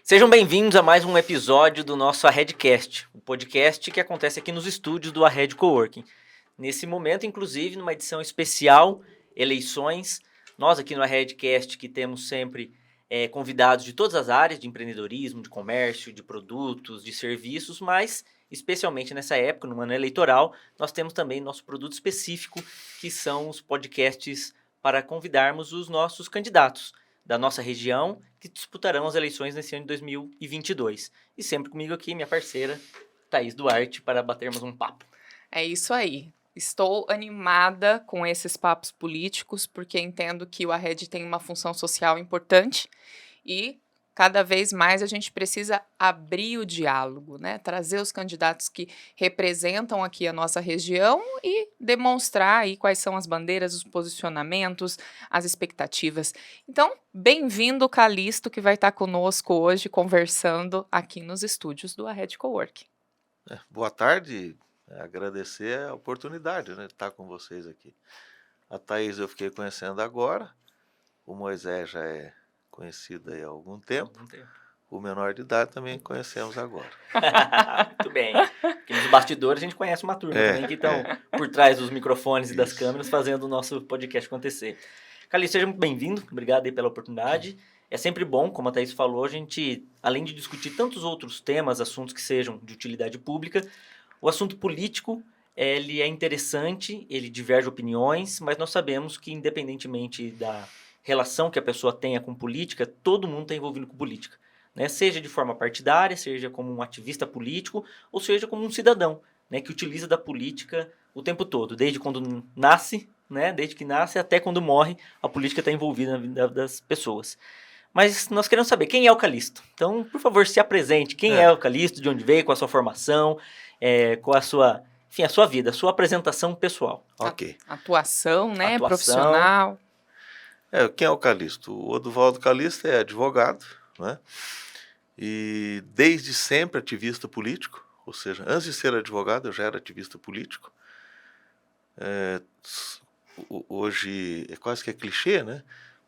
Sejam bem-vindos a mais um episódio do nosso Arredcast, o podcast que acontece aqui nos estúdios do Arred Coworking. Nesse momento, inclusive, numa edição especial, eleições, nós aqui no Arredcast que temos sempre convidados de todas as áreas de empreendedorismo, de comércio, de produtos, de serviços, mas especialmente nessa época, no ano eleitoral, nós temos também nosso produto específico, que são os podcasts para convidarmos os nossos candidatos da nossa região que disputarão as eleições nesse ano de 2022. E sempre comigo aqui, minha parceira, Thaís Duarte, para batermos um papo. É isso aí. Estou animada com esses papos políticos, porque entendo que o Arred tem uma função social importante e cada vez mais a gente precisa abrir o diálogo, né? Trazer os candidatos que representam aqui a nossa região e demonstrar aí quais são as bandeiras, os posicionamentos, as expectativas. Então, bem-vindo, Calixto, que vai estar conosco hoje conversando aqui nos estúdios do Arred Coworking. Boa tarde, agradecer a oportunidade, né, de estar com vocês aqui. A Thaís eu fiquei conhecendo agora, o Moisés já é conhecido aí há algum tempo. O menor de idade também conhecemos agora. Muito bem. Porque nos bastidores a gente conhece uma turma também que estão por trás dos microfones e das câmeras fazendo o nosso podcast acontecer. Calixto, seja muito bem-vindo. Obrigado aí pela oportunidade. É sempre bom, como a Thaís falou, a gente, além de discutir tantos outros temas, assuntos que sejam de utilidade pública, o assunto político, ele é interessante, ele diverge opiniões, mas nós sabemos que, independentemente da relação que a pessoa tenha com política, todo mundo está envolvido com política. Né? Seja de forma partidária, seja como um ativista político, ou seja como um cidadão, né, que utiliza da política o tempo todo, desde quando nasce, né, desde que nasce até quando morre, a política está envolvida na vida das pessoas. Mas nós queremos saber quem é o Calixto. Então, por favor, se apresente. Quem é o Calixto, de onde veio, qual a sua formação, qual a sua, enfim, a sua vida, a sua apresentação pessoal. Ok. Atuação, né, profissional. Quem é o Calixto? O Oduvaldo Calixto é advogado, né? E desde sempre ativista político, ou seja, antes de ser advogado eu já era ativista político. Hoje é quase que é clichê, né?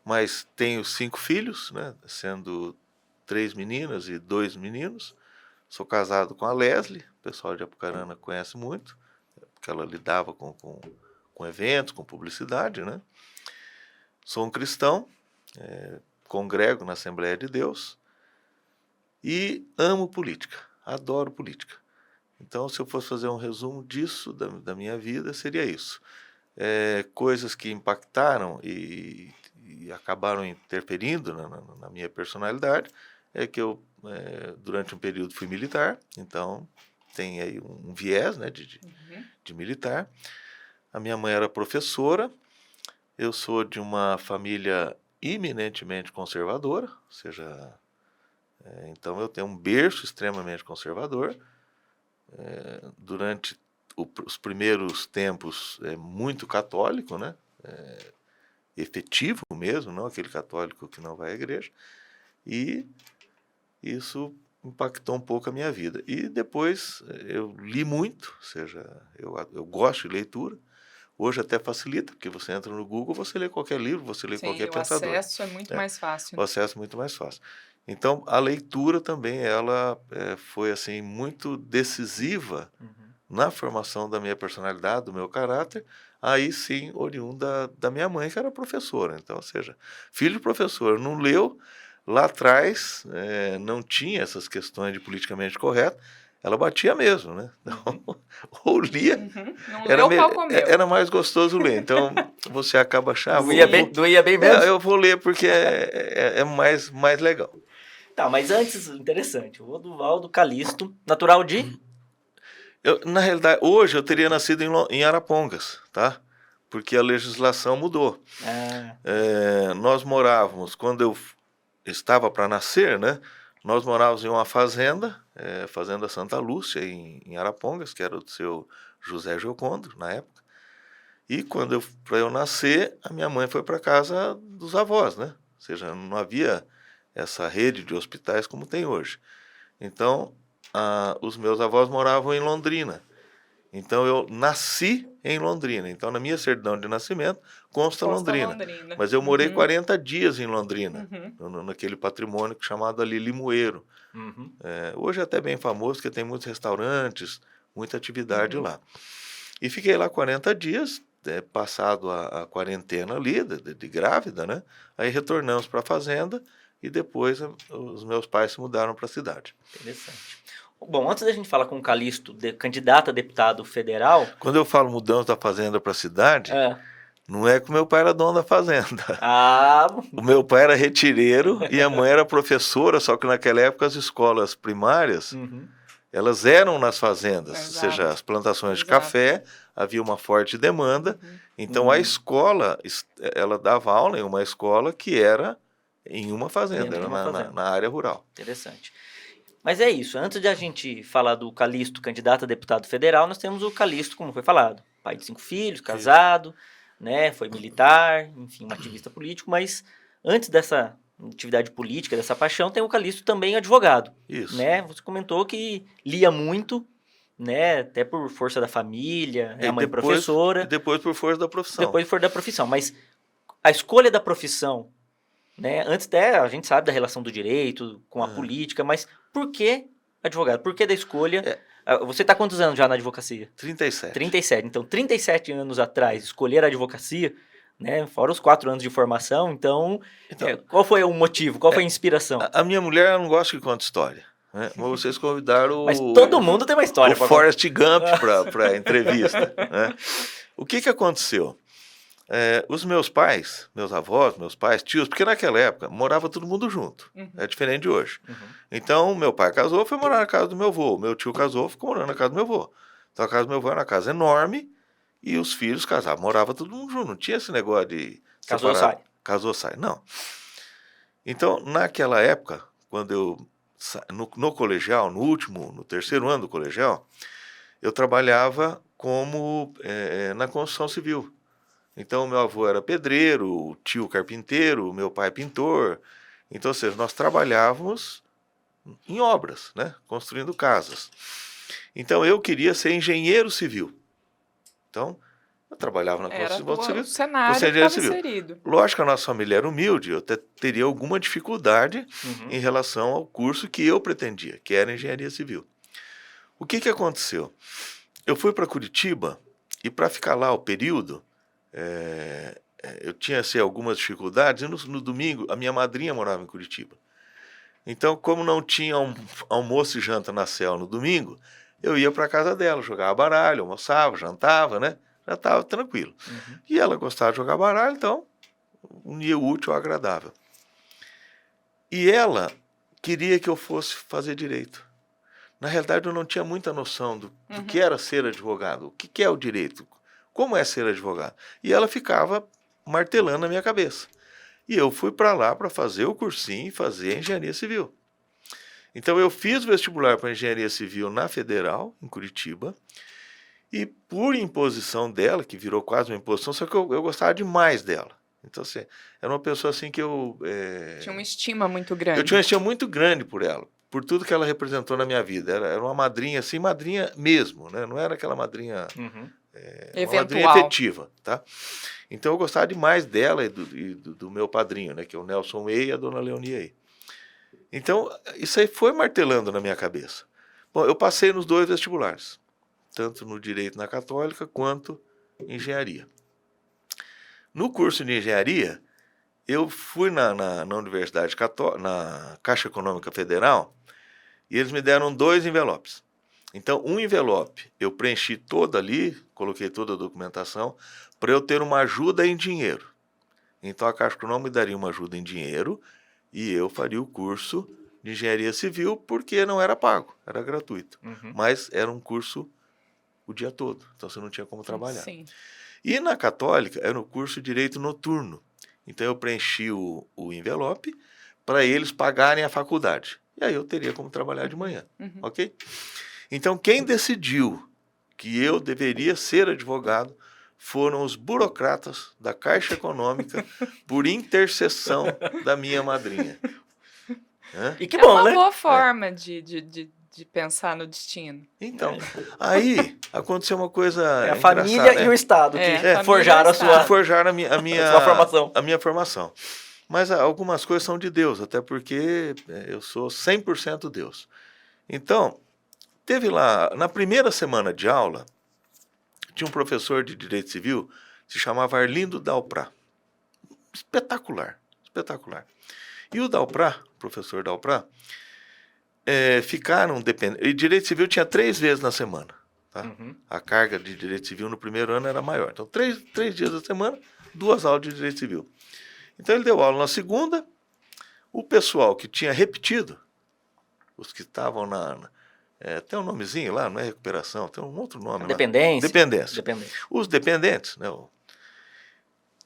Mas tenho 5 filhos, né? Sendo 3 meninas e 2 meninos. Sou casado com a Leslie, o pessoal de Apucarana conhece muito, porque ela lidava com eventos, com publicidade, né? Sou um cristão, congrego na Assembleia de Deus e amo política, adoro política. Então, se eu fosse fazer um resumo disso, da minha vida, seria isso. Coisas que impactaram e acabaram interferindo na minha personalidade é que eu, durante um período, fui militar, então tem aí um viés, né, de militar. A minha mãe era professora, eu sou de uma família eminentemente conservadora, ou seja, então eu tenho um berço extremamente conservador. Durante os primeiros tempos, muito católico, né? Efetivo mesmo, não aquele católico que não vai à igreja, e isso impactou um pouco a minha vida. E depois eu li muito, ou seja, eu gosto de leitura. Hoje até facilita, porque você entra no Google, você lê qualquer livro, você lê qualquer pensador. O acesso é muito mais fácil. O acesso é muito mais fácil. Então, a leitura também, ela foi assim muito decisiva na formação da minha personalidade, do meu caráter, aí sim, oriunda da minha mãe, que era professora. Então, ou seja, filho de professor, não leu, lá atrás não tinha essas questões de politicamente correto, ela batia mesmo, né? Então, ou lia, não era mais gostoso ler. Então, você acaba achando... Doía bem mesmo? Eu vou ler porque é mais legal. Tá, mas antes, interessante, o Oduvaldo Calixto, natural de... Na realidade, hoje eu teria nascido em Arapongas, tá? Porque a legislação mudou. Nós morávamos, quando eu estava para nascer, né? Nós morávamos em uma fazenda, Fazenda Santa Lúcia, em Arapongas, que era do seu José Giocondo, na época. E quando para eu nascer, a minha mãe foi para casa dos avós, né? Ou seja, não havia essa rede de hospitais como tem hoje. Então, os meus avós moravam em Londrina. Então, eu nasci em Londrina. Então, na minha certidão de nascimento, consta Londrina. Mas eu morei 40 dias em Londrina, naquele patrimônio chamado ali Limoeiro. Hoje é até bem famoso, porque tem muitos restaurantes, muita atividade lá. E fiquei lá 40 dias, passado a quarentena ali, de grávida, né? Aí retornamos para a fazenda e depois os meus pais se mudaram para a cidade. Interessante. Bom, antes da gente falar com o Calixto, candidato a deputado federal... Quando eu falo mudança da fazenda para a cidade, não é que o meu pai era dono da fazenda. O meu pai era retireiro e a mãe era professora, só que naquela época as escolas primárias, elas eram nas fazendas, ou seja, as plantações de café, havia uma forte demanda, então a escola, ela dava aula em uma escola que era em uma fazenda, na área rural. Interessante. Mas é isso, antes de a gente falar do Calixto, candidato a deputado federal, nós temos o Calixto, como foi falado, pai de 5 filhos, casado, né, foi militar, enfim, um ativista político, mas antes dessa atividade política, dessa paixão, tem o Calixto também advogado. Isso. Né? Você comentou que lia muito, né, até por força da família, a mãe professora. E depois por força da profissão. Depois por da profissão, mas a escolha da profissão, né, antes até a gente sabe da relação do direito com a política, mas por que advogado? Por que da escolha? Você está quantos anos já na advocacia? 37. 37. Então, 37 anos atrás, escolher a advocacia, né, fora os 4 anos de formação, então qual foi o motivo? Qual foi a inspiração? A minha mulher não gosta que conte história. Né? Mas vocês convidaram Mas todo mundo tem uma história. O Forrest Gump para a entrevista. Né? O que aconteceu? Os meus pais, meus avós, meus pais, tios, porque naquela época morava todo mundo junto. É diferente de hoje. Então, meu pai casou, foi morar na casa do meu avô. Meu tio casou, ficou morando na casa do meu avô. Então, a casa do meu avô era uma casa enorme e os filhos casavam. Morava todo mundo junto. Não tinha esse negócio de... Casou, sai. Casou, sai. Não. Então, naquela época, quando eu... No colegial, no terceiro ano do colegial, eu trabalhava na construção civil. Então, meu avô era pedreiro, o tio carpinteiro, meu pai pintor. Então, ou seja, nós trabalhávamos em obras, né? Construindo casas. Então, eu queria ser engenheiro civil. Então, eu trabalhava na construção civil. O cenário estava inserido. Lógico que a nossa família era humilde, eu até teria alguma dificuldade em relação ao curso que eu pretendia, que era engenharia civil. O que aconteceu? Eu fui para Curitiba e para ficar lá o período... eu tinha algumas dificuldades, e no domingo a minha madrinha morava em Curitiba. Então, como não tinha almoço e janta na CEL no domingo, eu ia para a casa dela, jogava baralho, almoçava, jantava, né? Já estava tranquilo. E ela gostava de jogar baralho, então unia o útil ao agradável. E ela queria que eu fosse fazer direito. Na realidade, eu não tinha muita noção do que era ser advogado, o que é o direito. Como é ser advogado? E ela ficava martelando na minha cabeça. E eu fui para lá para fazer o cursinho e fazer engenharia civil. Então, eu fiz o vestibular para engenharia civil na Federal, em Curitiba, e por imposição dela, que virou quase uma imposição, só que eu gostava demais dela. Então, assim, era uma pessoa assim que eu... Tinha uma estima muito grande. Eu tinha uma estima muito grande por ela, por tudo que ela representou na minha vida. Era uma madrinha, assim, madrinha mesmo, né? Não era aquela madrinha... uma madrinha efetiva, tá? Então eu gostava demais dela e do meu padrinho, né, que é o Nelson Ei e a dona Leonie Ei. Então isso aí foi martelando na minha cabeça. Bom, eu passei nos 2 vestibulares, tanto no direito na Católica quanto em engenharia. No curso de engenharia, eu fui na Universidade Católica, na Caixa Econômica Federal, e eles me deram 2 envelopes. Então, um envelope eu preenchi todo ali, coloquei toda a documentação, para eu ter uma ajuda em dinheiro. Então, a Caixa Econômica me daria uma ajuda em dinheiro e eu faria o curso de engenharia civil porque não era pago, era gratuito. Mas era um curso o dia todo, então você não tinha como trabalhar. Sim. E na Católica era o curso de direito noturno. Então, eu preenchi o envelope para eles pagarem a faculdade. E aí eu teria como trabalhar de manhã, ok? Então, quem decidiu que eu deveria ser advogado foram os burocratas da Caixa Econômica por intercessão da minha madrinha. E que bom, uma né? boa forma de de pensar no destino. Então, aí aconteceu uma coisa É a engraçada, família e o Estado que família forjaram e a o sua, Estado. forjaram sua formação. a minha formação. Mas algumas coisas são de Deus, até porque eu sou 100% Deus. Então, teve lá, na primeira semana de aula, tinha um professor de Direito Civil, se chamava Arlindo Dalprá. Espetacular, espetacular. E o Dalprá, o professor Dalprá, ficaram dependendo. E Direito Civil tinha 3 vezes na semana. Tá? Uhum. A carga de Direito Civil no primeiro ano era maior. Então, 3 dias da semana, 2 aulas de Direito Civil. Então, ele deu aula na segunda. O pessoal que tinha repetido, os que estavam tem um nomezinho lá, não é recuperação, tem um outro nome lá. Dependência. Os dependentes, né?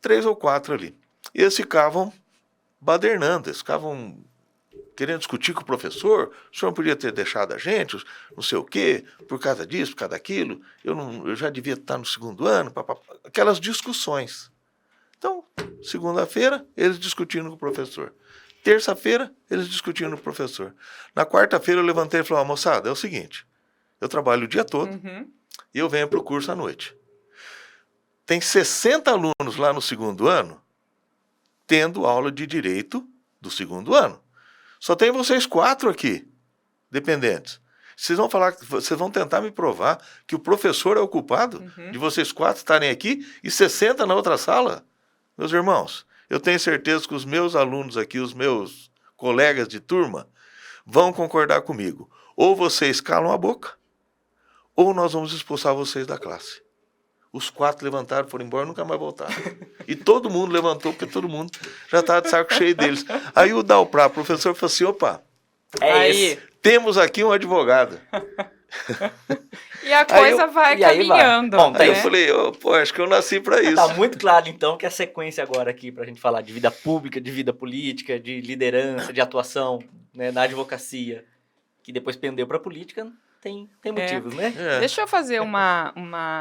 3 ou 4 ali. E eles ficavam badernando, eles ficavam querendo discutir com o professor, o senhor não podia ter deixado a gente, não sei o quê, por causa disso, por causa daquilo, eu já devia estar no segundo ano, aquelas discussões. Então, segunda-feira, eles discutindo com o professor. Terça-feira, eles discutindo com o professor. Na quarta-feira, eu levantei e falei, moçada, é o seguinte, eu trabalho o dia todo e eu venho para o curso à noite. Tem 60 alunos lá no segundo ano tendo aula de direito do segundo ano. Só tem vocês 4 aqui, dependentes. Vocês vão tentar me provar que o professor é o culpado de vocês 4 estarem aqui e 60 na outra sala? Meus irmãos, eu tenho certeza que os meus alunos aqui, os meus colegas de turma, vão concordar comigo. Ou vocês calam a boca, ou nós vamos expulsar vocês da classe. Os 4 levantaram, foram embora e nunca mais voltaram. E todo mundo levantou, porque todo mundo já estava de saco cheio deles. Aí o Dalprá, o professor, falou assim, opa, temos aqui um advogado. E a coisa vai caminhando. Bom, aí eu falei, acho que eu nasci para isso. Tá muito claro, então, que a sequência agora aqui, para a gente falar de vida pública, de vida política, de liderança, de atuação, né, na advocacia, que depois pendeu para a política, tem motivos, né? Deixa eu fazer uma...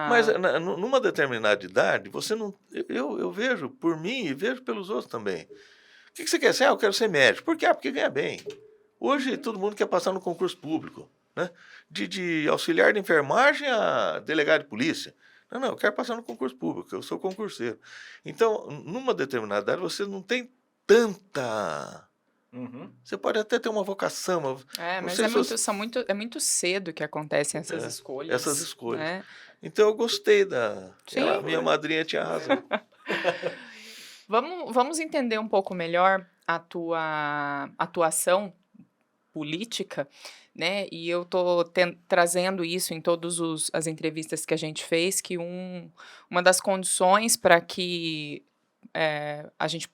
Mas numa determinada idade, você não... Eu vejo por mim e vejo pelos outros também. O que você quer ser? Eu quero ser médico. Por quê? Porque ganha bem. Hoje todo mundo quer passar no concurso público, né? De auxiliar de enfermagem a delegado de polícia. Não, eu quero passar no concurso público, eu sou concurseiro. Então, numa determinada idade, você não tem tanta... Você pode até ter uma vocação. Mas é muito cedo que acontecem essas escolhas. Essas escolhas. Né? Então, eu gostei minha madrinha tinha razão. Vamos entender um pouco melhor a tua atuação política, né? E eu tô trazendo isso em todas as entrevistas que a gente fez, que uma das condições para que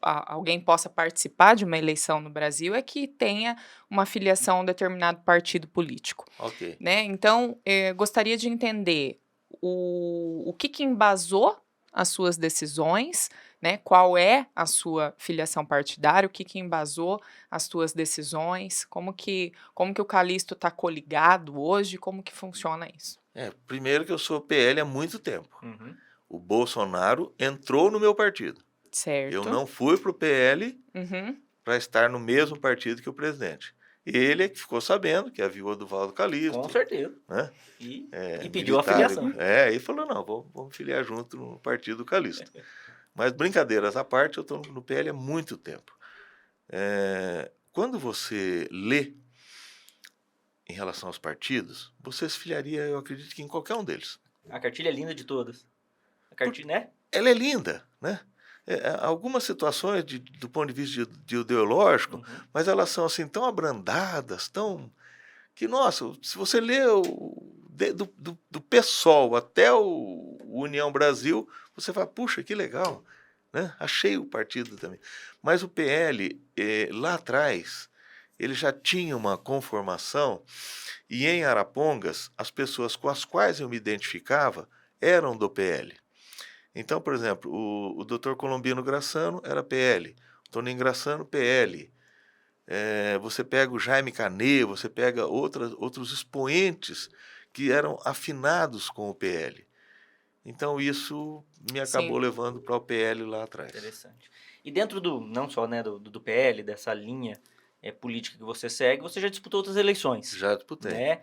alguém possa participar de uma eleição no Brasil é que tenha uma filiação a um determinado partido político. Okay. Né? Então, gostaria de entender o que embasou as suas decisões, né? Qual é a sua filiação partidária, o que embasou as suas decisões, como que o Calixto está coligado hoje, como que funciona isso? Primeiro que eu sou PL há muito tempo. O Bolsonaro entrou no meu partido. Certo. Eu não fui para o PL para estar no mesmo partido que o presidente. Ele é que ficou sabendo que havia o Oduvaldo Calixto. Com certeza. Né? E pediu a filiação. E falou, não, vamos filiar junto no partido do Calixto. Mas brincadeiras à parte, eu estou no PL há muito tempo. Quando você lê em relação aos partidos, você se filiaria, eu acredito que em qualquer um deles. A cartilha é linda de todas. A cartilha, né? Ela é linda, né? Algumas situações do ponto de vista de ideológico, mas elas são assim tão abrandadas, tão que, nossa, se você lê do PSOL até o União Brasil, você fala, puxa, que legal, né? Achei o partido também. Mas o PL, lá atrás, ele já tinha uma conformação e em Arapongas, as pessoas com as quais eu me identificava eram do PL. Então, por exemplo, o Dr. Colombino Graçano era PL, o Toninho Graçano, PL. Você pega o Jaime Canet, você pega outros expoentes que eram afinados com o PL. Então, isso me acabou levando para o PL lá atrás. Interessante. E dentro não só, né, do PL, dessa linha política que você segue, você já disputou outras eleições. Já disputei. Né?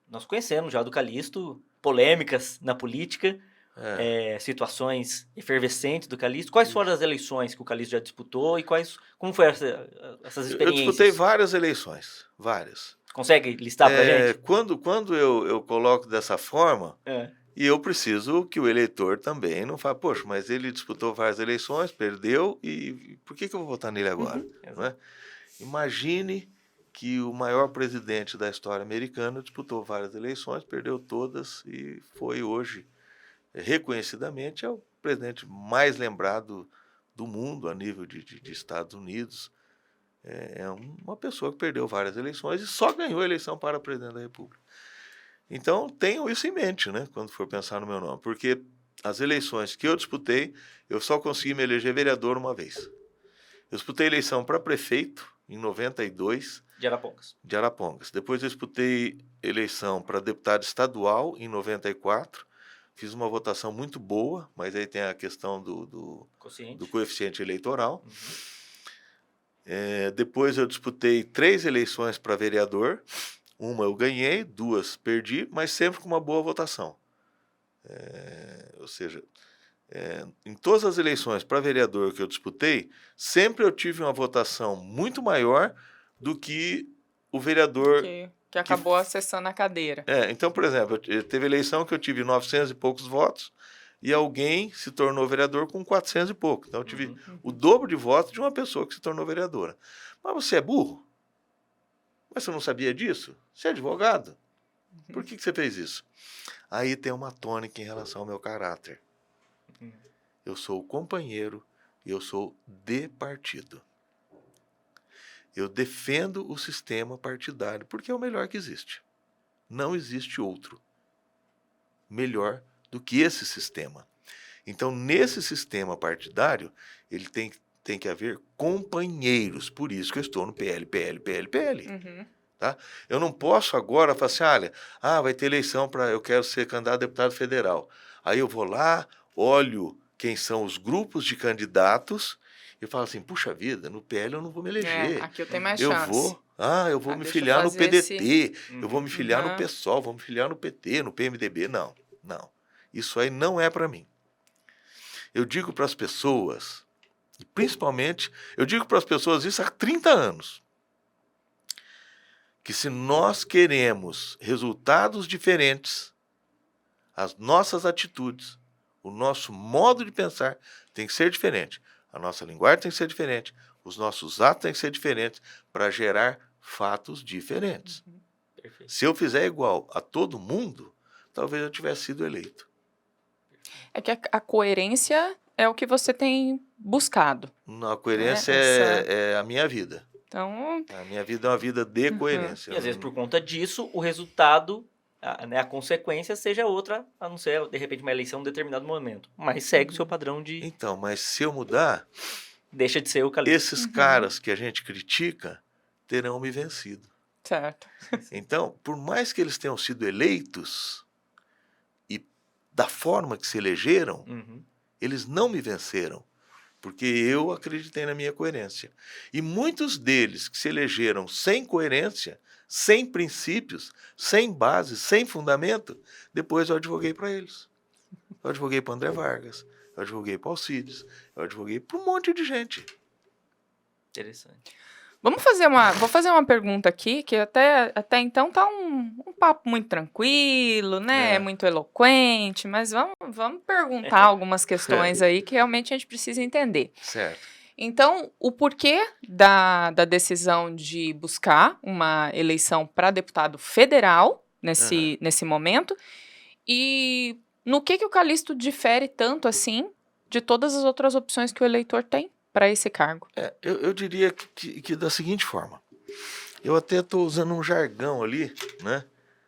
Nós conhecemos já do Calixto polêmicas na política, situações efervescentes do Calixto. Quais foram as eleições que o Calixto já disputou e como foram essas experiências? Eu disputei várias eleições, várias. Consegue listar pra gente? Quando eu coloco dessa forma, e eu preciso que o eleitor também não fale, poxa, mas ele disputou várias eleições, perdeu, e por que eu vou votar nele agora? Né? Imagine que o maior presidente da história americana disputou várias eleições, perdeu todas e foi hoje, reconhecidamente, é o presidente mais lembrado do mundo a nível de Estados Unidos. É uma pessoa que perdeu várias eleições e só ganhou a eleição para presidente da República. Então, tenham isso em mente, né, quando for pensar no meu nome, porque as eleições que eu disputei, eu só consegui me eleger vereador uma vez. Eu disputei eleição para prefeito em 92. De Arapongas. De Arapongas. Depois eu disputei eleição para deputado estadual em 94. Fiz uma votação muito boa, mas aí tem a questão do coeficiente eleitoral. Depois eu disputei 3 eleições para vereador. Uma eu ganhei, 2 perdi, mas sempre com uma boa votação. Ou seja, em todas as eleições para vereador que eu disputei, sempre eu tive uma votação muito maior do que o vereador... Que acabou acessando a cadeira. Então, por exemplo, teve eleição que eu tive 900 e poucos votos e alguém se tornou vereador com 400 e pouco. Então, eu tive o dobro de votos de uma pessoa que se tornou vereadora. Mas você é burro? Mas você não sabia disso? Você é advogado? Por que você fez isso? Aí tem uma tônica em relação ao meu caráter. Eu sou companheiro e eu sou de partido. Eu defendo o sistema partidário porque é o melhor que existe. Não existe outro melhor do que esse sistema. Então, nesse sistema partidário, ele tem que haver companheiros. Por isso que eu estou no PL. Tá? Eu não posso agora falar assim, olha, vai ter eleição eu quero ser candidato a deputado federal. Aí eu vou lá, olho quem são os grupos de candidatos e falo assim, puxa vida, no PL eu não vou me eleger. Aqui eu tenho mais chance. Eu vou me filiar no PDT, eu vou me filiar no PSOL, vou me filiar no PT, no PMDB. Não. Isso aí não é para mim. Eu digo para as pessoas, e principalmente, eu digo para as pessoas isso há 30 anos, que se nós queremos resultados diferentes, as nossas atitudes, o nosso modo de pensar tem que ser diferente. A nossa linguagem tem que ser diferente, os nossos atos têm que ser diferentes para gerar fatos diferentes. Se eu fizer igual a todo mundo, talvez eu tivesse sido eleito. É que a coerência é o que você tem buscado. Não, a coerência é a minha vida. Então... A minha vida é uma vida de coerência. E às vezes por conta disso, o resultado, a consequência seja outra, a não ser, de repente, uma eleição em um determinado momento. Mas segue o seu padrão de... Então, mas se eu mudar... Deixa de ser o Calixto. Esses caras que a gente critica terão me vencido. Certo. Então, por mais que eles tenham sido eleitos e da forma que se elegeram, eles não me venceram, porque eu acreditei na minha coerência. E muitos deles que se elegeram sem coerência, sem princípios, sem base, sem fundamento, depois eu advoguei para eles. Eu advoguei para André Vargas, eu advoguei para Alcides, eu advoguei para um monte de gente. Interessante. Vou fazer uma pergunta aqui, que até então tá um papo muito tranquilo, né? Muito eloquente, mas vamos perguntar algumas questões aí que realmente a gente precisa entender. Certo. Então, o porquê da decisão de buscar uma eleição para deputado federal nesse momento e no que o Calixto difere tanto assim de todas as outras opções que o eleitor tem para esse cargo? Eu diria que da seguinte forma. Eu até estou usando um jargão ali, né?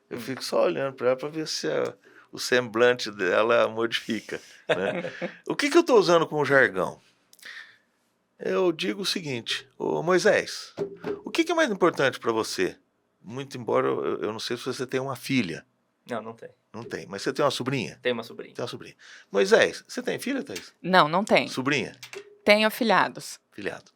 Eu fico só olhando para ela para ver se o semblante dela modifica. Né? O que eu estou usando como jargão? Eu digo o seguinte, ô Moisés, o que é mais importante para você? Muito embora eu não sei se você tem uma filha. Não tem. Não tem, mas você tem uma sobrinha? Tem uma sobrinha. Tem uma sobrinha. Moisés, você tem filha, Thaís? Não tem. Sobrinha? Tenho afilhados. Filhado.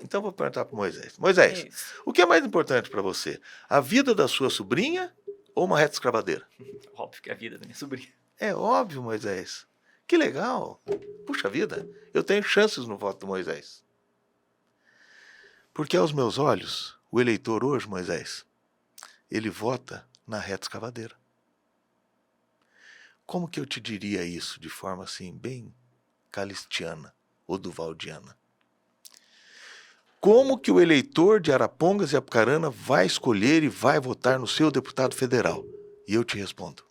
Então vou perguntar para Moisés. Moisés, Isso. o que é mais importante para você? A vida da sua sobrinha ou uma reta escravadeira? Óbvio que é a vida da minha sobrinha. É óbvio, Moisés. Que legal. Puxa vida, eu tenho chances no voto do Moisés. Porque aos meus olhos, o eleitor hoje, Moisés, ele vota na reta escavadeira. Como que eu te diria isso de forma assim, bem calistiana ou duvaldiana? Como que o eleitor de Arapongas e Apucarana vai escolher e vai votar no seu deputado federal? E eu te respondo.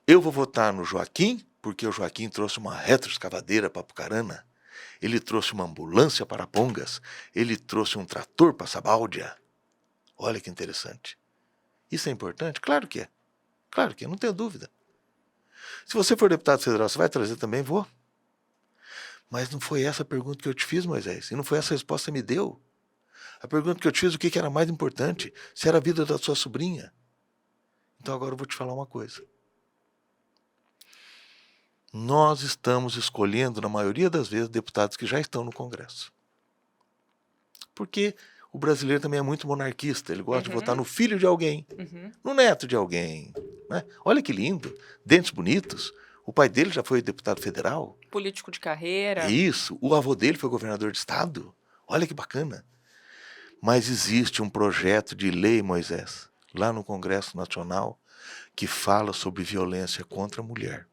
Eu vou votar no Joaquim, porque o Joaquim trouxe uma retroescavadeira para Apucarana, ele trouxe uma ambulância para Arapongas, ele trouxe um trator para Sabáudia. Olha que interessante. Isso é importante? Claro que é. Claro que é, não tenho dúvida. Se você for deputado federal, você vai trazer também? Vou. Mas não foi essa a pergunta que eu te fiz, Moisés. E não foi essa a resposta que você me deu. A pergunta que eu te fiz, o que era mais importante? Se era a vida da sua sobrinha. Então agora eu vou te falar uma coisa. Nós estamos escolhendo, na maioria das vezes, deputados que já estão no Congresso. Porque o brasileiro também é muito monarquista. Ele gosta de votar no filho de alguém, no neto de alguém. Né? Olha que lindo, dentes bonitos. O pai dele já foi deputado federal. Político de carreira. Isso, o avô dele foi governador de estado. Olha que bacana. Mas existe um projeto de lei, Moisés, lá no Congresso Nacional, que fala sobre violência contra a mulher.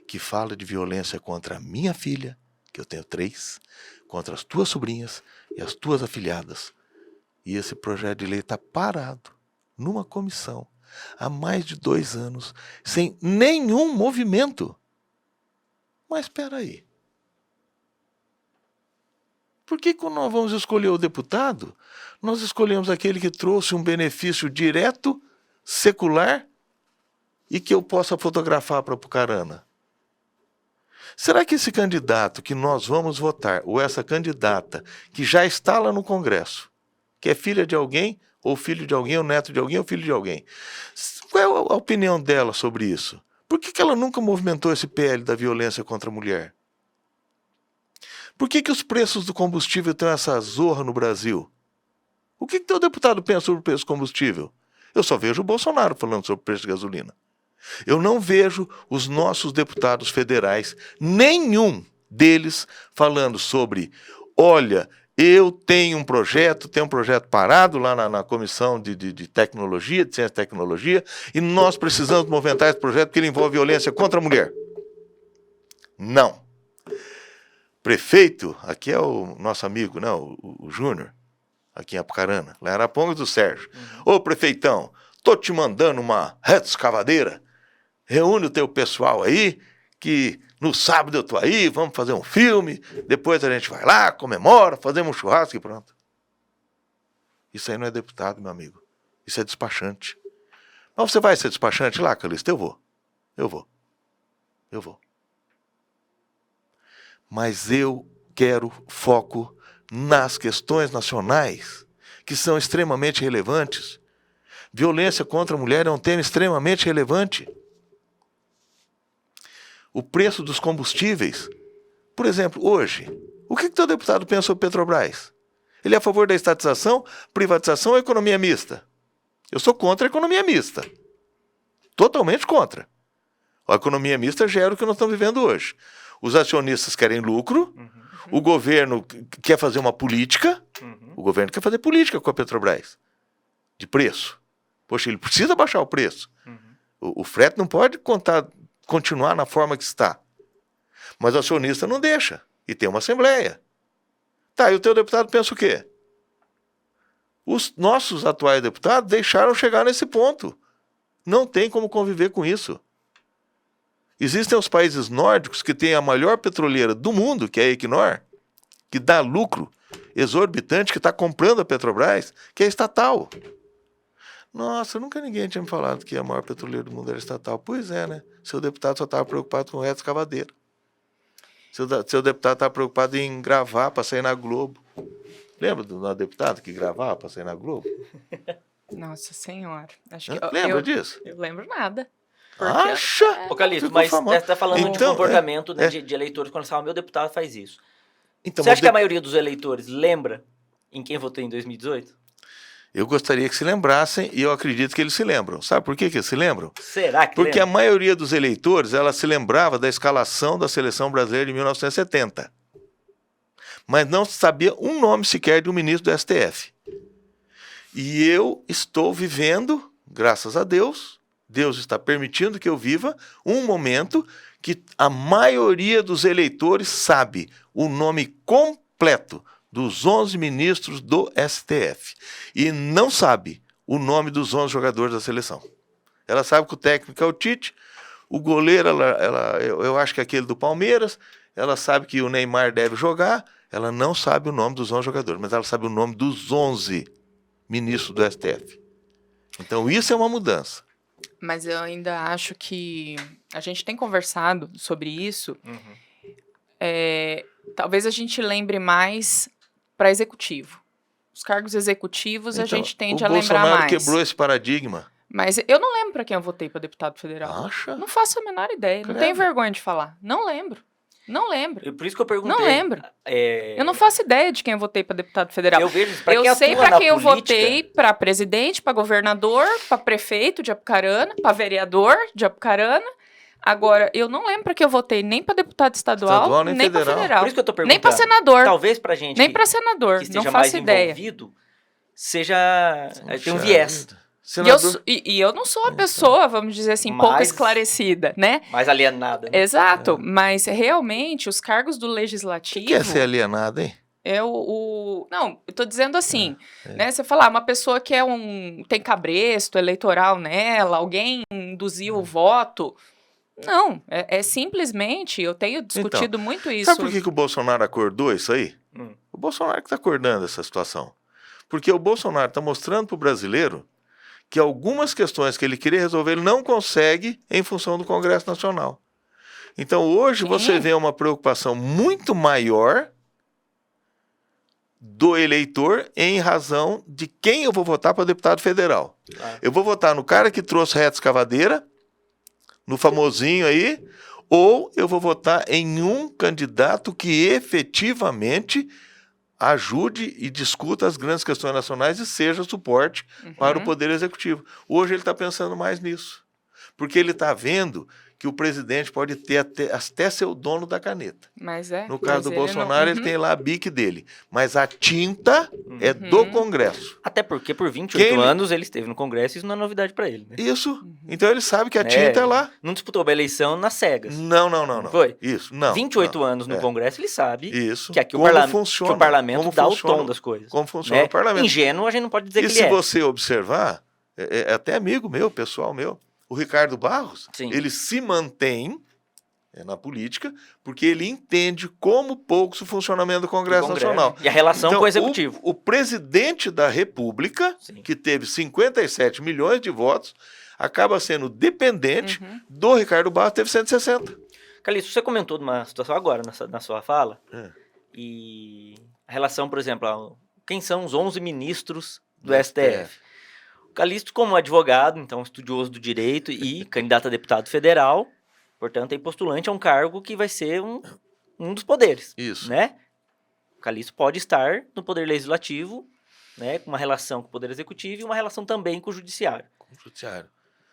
Que fala de violência contra a minha filha, que eu tenho 3, contra as tuas sobrinhas e as tuas afilhadas. E esse projeto de lei está parado numa comissão há mais de 2 anos, sem nenhum movimento. Mas espera aí. Por que quando nós vamos escolher o deputado, nós escolhemos aquele que trouxe um benefício direto, secular, e que eu possa fotografar para Apucarana? Será que esse candidato que nós vamos votar, ou essa candidata que já está lá no Congresso, que é filha de alguém, ou filho de alguém, ou neto de alguém, ou filho de alguém, qual é a opinião dela sobre isso? Por que ela nunca movimentou esse PL da violência contra a mulher? Por que os preços do combustível têm essa zorra no Brasil? O que teu deputado pensa sobre o preço do combustível? Eu só vejo o Bolsonaro falando sobre o preço de gasolina. Eu não vejo os nossos deputados federais, nenhum deles, falando sobre, olha, eu tenho um projeto parado lá na Comissão de Tecnologia, de Ciência e Tecnologia, e nós precisamos movimentar esse projeto porque ele envolve violência contra a mulher. Não. Prefeito, aqui é o nosso amigo, né, o Júnior, aqui em Apucarana, lá em Arapongas do Sérgio. Ô prefeitão, tô te mandando uma retroescavadeira, reúne o teu pessoal aí, que no sábado eu tô aí, vamos fazer um filme, depois a gente vai lá, comemora, fazemos um churrasco e pronto. Isso aí não é deputado, meu amigo. Isso é despachante. Mas você vai ser despachante lá, Calixto? Eu vou. Mas eu quero foco nas questões nacionais, que são extremamente relevantes. Violência contra a mulher é um tema extremamente relevante. O preço dos combustíveis. Por exemplo, hoje, o que o teu deputado pensa sobre Petrobras? Ele é a favor da estatização, privatização ou economia mista? Eu sou contra a economia mista. Totalmente contra. A economia mista gera o que nós estamos vivendo hoje. Os acionistas querem lucro, o governo quer fazer uma política, o governo quer fazer política com a Petrobras, de preço. Poxa, ele precisa baixar o preço. O frete não pode continuar na forma que está. Mas o acionista não deixa. E tem uma assembleia. Tá, e o teu deputado pensa o quê? Os nossos atuais deputados deixaram chegar nesse ponto. Não tem como conviver com isso. Existem os países nórdicos que têm a maior petroleira do mundo, que é a Equinor, que dá lucro exorbitante, que está comprando a Petrobras, que é estatal. Nossa, nunca ninguém tinha me falado que a maior petroleira do mundo era estatal. Pois é, né? Seu deputado só estava preocupado com o retroescavadeira. Seu deputado estava preocupado em gravar para sair na Globo. Lembra do deputado que gravava para sair na Globo? Nossa Senhora. Acho que Lembra disso? Eu lembro nada. Acha? Ô, Calixto, mas você está falando de comportamento, né, de eleitores quando você fala, meu deputado faz isso. Então, Você acha que a maioria dos eleitores lembra em quem votou em 2018? Eu gostaria que se lembrassem e eu acredito que eles se lembram. Sabe por que eles se lembram? Será que Porque lembra? a maioria dos eleitores, ela se lembrava da escalação da seleção brasileira de 1970. Mas não sabia um nome sequer de um ministro do STF. E eu estou vivendo, graças a Deus, Deus está permitindo que eu viva um momento que a maioria dos eleitores sabe o nome completo dos 11 ministros do STF. E não sabe o nome dos 11 jogadores da seleção. Ela sabe que o técnico é o Tite, o goleiro, eu acho que é aquele do Palmeiras, ela sabe que o Neymar deve jogar, ela não sabe o nome dos 11 jogadores, mas ela sabe o nome dos 11 ministros do STF. Então isso é uma mudança. Mas eu ainda acho que a gente tem conversado sobre isso. Talvez a gente lembre mais para executivo. Os cargos executivos a gente tende a lembrar mais. O Bolsonaro quebrou esse paradigma. Mas eu não lembro para quem eu votei para deputado federal. Acha? Não faço a menor ideia. Não tenho vergonha de falar. Não lembro. Não lembro. Por isso que eu perguntei. Não lembro. Eu não faço ideia de quem eu votei para deputado federal. Eu vejo, pra quem eu sei atua para na quem eu política, votei, para presidente, para governador, para prefeito de Apucarana, para vereador de Apucarana. Agora, eu não lembro para quem eu votei nem para deputado estadual, nem para federal. Por isso que eu tô perguntando. Nem para senador. Talvez pra gente nem para senador. que esteja não mais faço ideia. envolvido, tem um viés. E eu não sou uma pessoa, vamos dizer assim, pouco esclarecida, né? Mais alienada. Né? Exato, mas realmente os cargos do legislativo... O que é ser alienado, hein? Não, eu tô dizendo assim, né? Você falar, uma pessoa que tem cabresto eleitoral nela, alguém induziu o voto... Não, simplesmente, eu tenho discutido muito isso. Sabe por que o Bolsonaro acordou isso aí? O Bolsonaro que está acordando essa situação. Porque o Bolsonaro está mostrando para o brasileiro que algumas questões que ele queria resolver, ele não consegue em função do Congresso Nacional. Então, hoje, você vê uma preocupação muito maior do eleitor em razão de quem eu vou votar para deputado federal. Eu vou votar no cara que trouxe reta escavadeira, no famosinho aí, ou eu vou votar em um candidato que efetivamente ajude e discuta as grandes questões nacionais e seja suporte para o Poder Executivo. Hoje ele está pensando mais nisso, porque ele está vendo que o presidente pode ter até ser o dono da caneta. No caso do Bolsonaro, ele tem lá a bique dele, mas a tinta é do Congresso. Até porque por 28 anos ele esteve no Congresso e isso não é novidade para ele. Né? Isso. Então ele sabe que a tinta é lá. Não disputou uma eleição nas cegas. Não. Foi? Isso, não. 28 anos no Congresso, ele sabe isso. que aqui o parlamento dá o tom das coisas. Como funciona o parlamento. Ingênuo a gente não pode dizer que ele E se você observar, é até amigo meu, pessoal meu, o Ricardo Barros, ele se mantém na política porque ele entende como pouco o funcionamento do Congresso Nacional. E a relação com o Executivo. O presidente da República, que teve 57 milhões de votos, acaba sendo dependente do Ricardo Barros, que teve 160. Calixto, você comentou de uma situação agora na sua fala, e a relação, por exemplo, quem são os 11 ministros do STF? Calixto, como advogado, então estudioso do direito e candidato a deputado federal, portanto, é postulante a um cargo que vai ser um dos poderes. Isso. Né? O Calixto pode estar no poder legislativo, né, com uma relação com o poder executivo e uma relação também com o judiciário.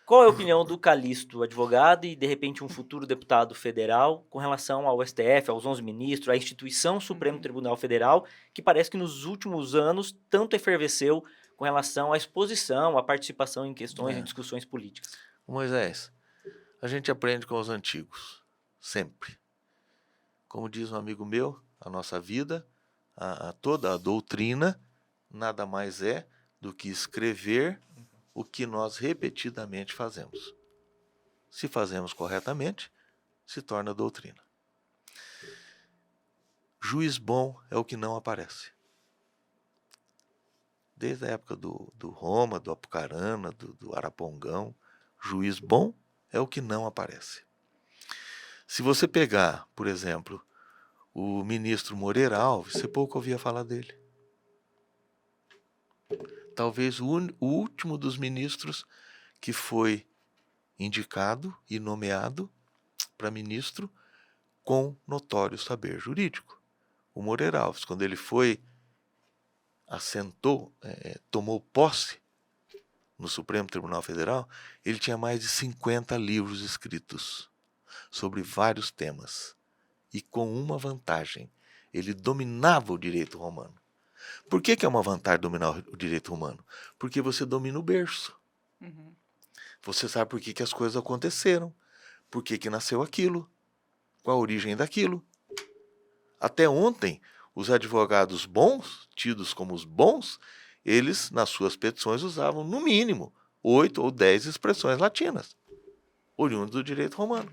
Qual é a opinião do Calixto, advogado e, de repente, um futuro deputado federal com relação ao STF, aos 11 ministros, à instituição Supremo Tribunal Federal, que parece que nos últimos anos tanto efervesceu com relação à exposição, à participação em questões, em discussões políticas? Moisés, a gente aprende com os antigos, sempre. Como diz um amigo meu, a nossa vida, toda a doutrina, nada mais é do que escrever o que nós repetidamente fazemos. Se fazemos corretamente, se torna doutrina. Juiz bom é o que não aparece. Desde a época do Roma, do Apucarana, do Arapongão, juiz bom é o que não aparece. Se você pegar, por exemplo, o ministro Moreira Alves, você pouco ouvia falar dele. Talvez o último dos ministros que foi indicado e nomeado para ministro com notório saber jurídico. o Moreira Alves, quando ele tomou posse no Supremo Tribunal Federal, ele tinha mais de 50 livros escritos sobre vários temas. E com uma vantagem, ele dominava o direito romano. Por que é uma vantagem dominar o direito romano? Porque você domina o berço. Uhum. Você sabe por que as coisas aconteceram, por que nasceu aquilo, qual a origem daquilo. Até ontem, os advogados bons, tidos como os bons, eles, nas suas petições, usavam, no mínimo, 8 ou 10 expressões latinas, oriundas do direito romano.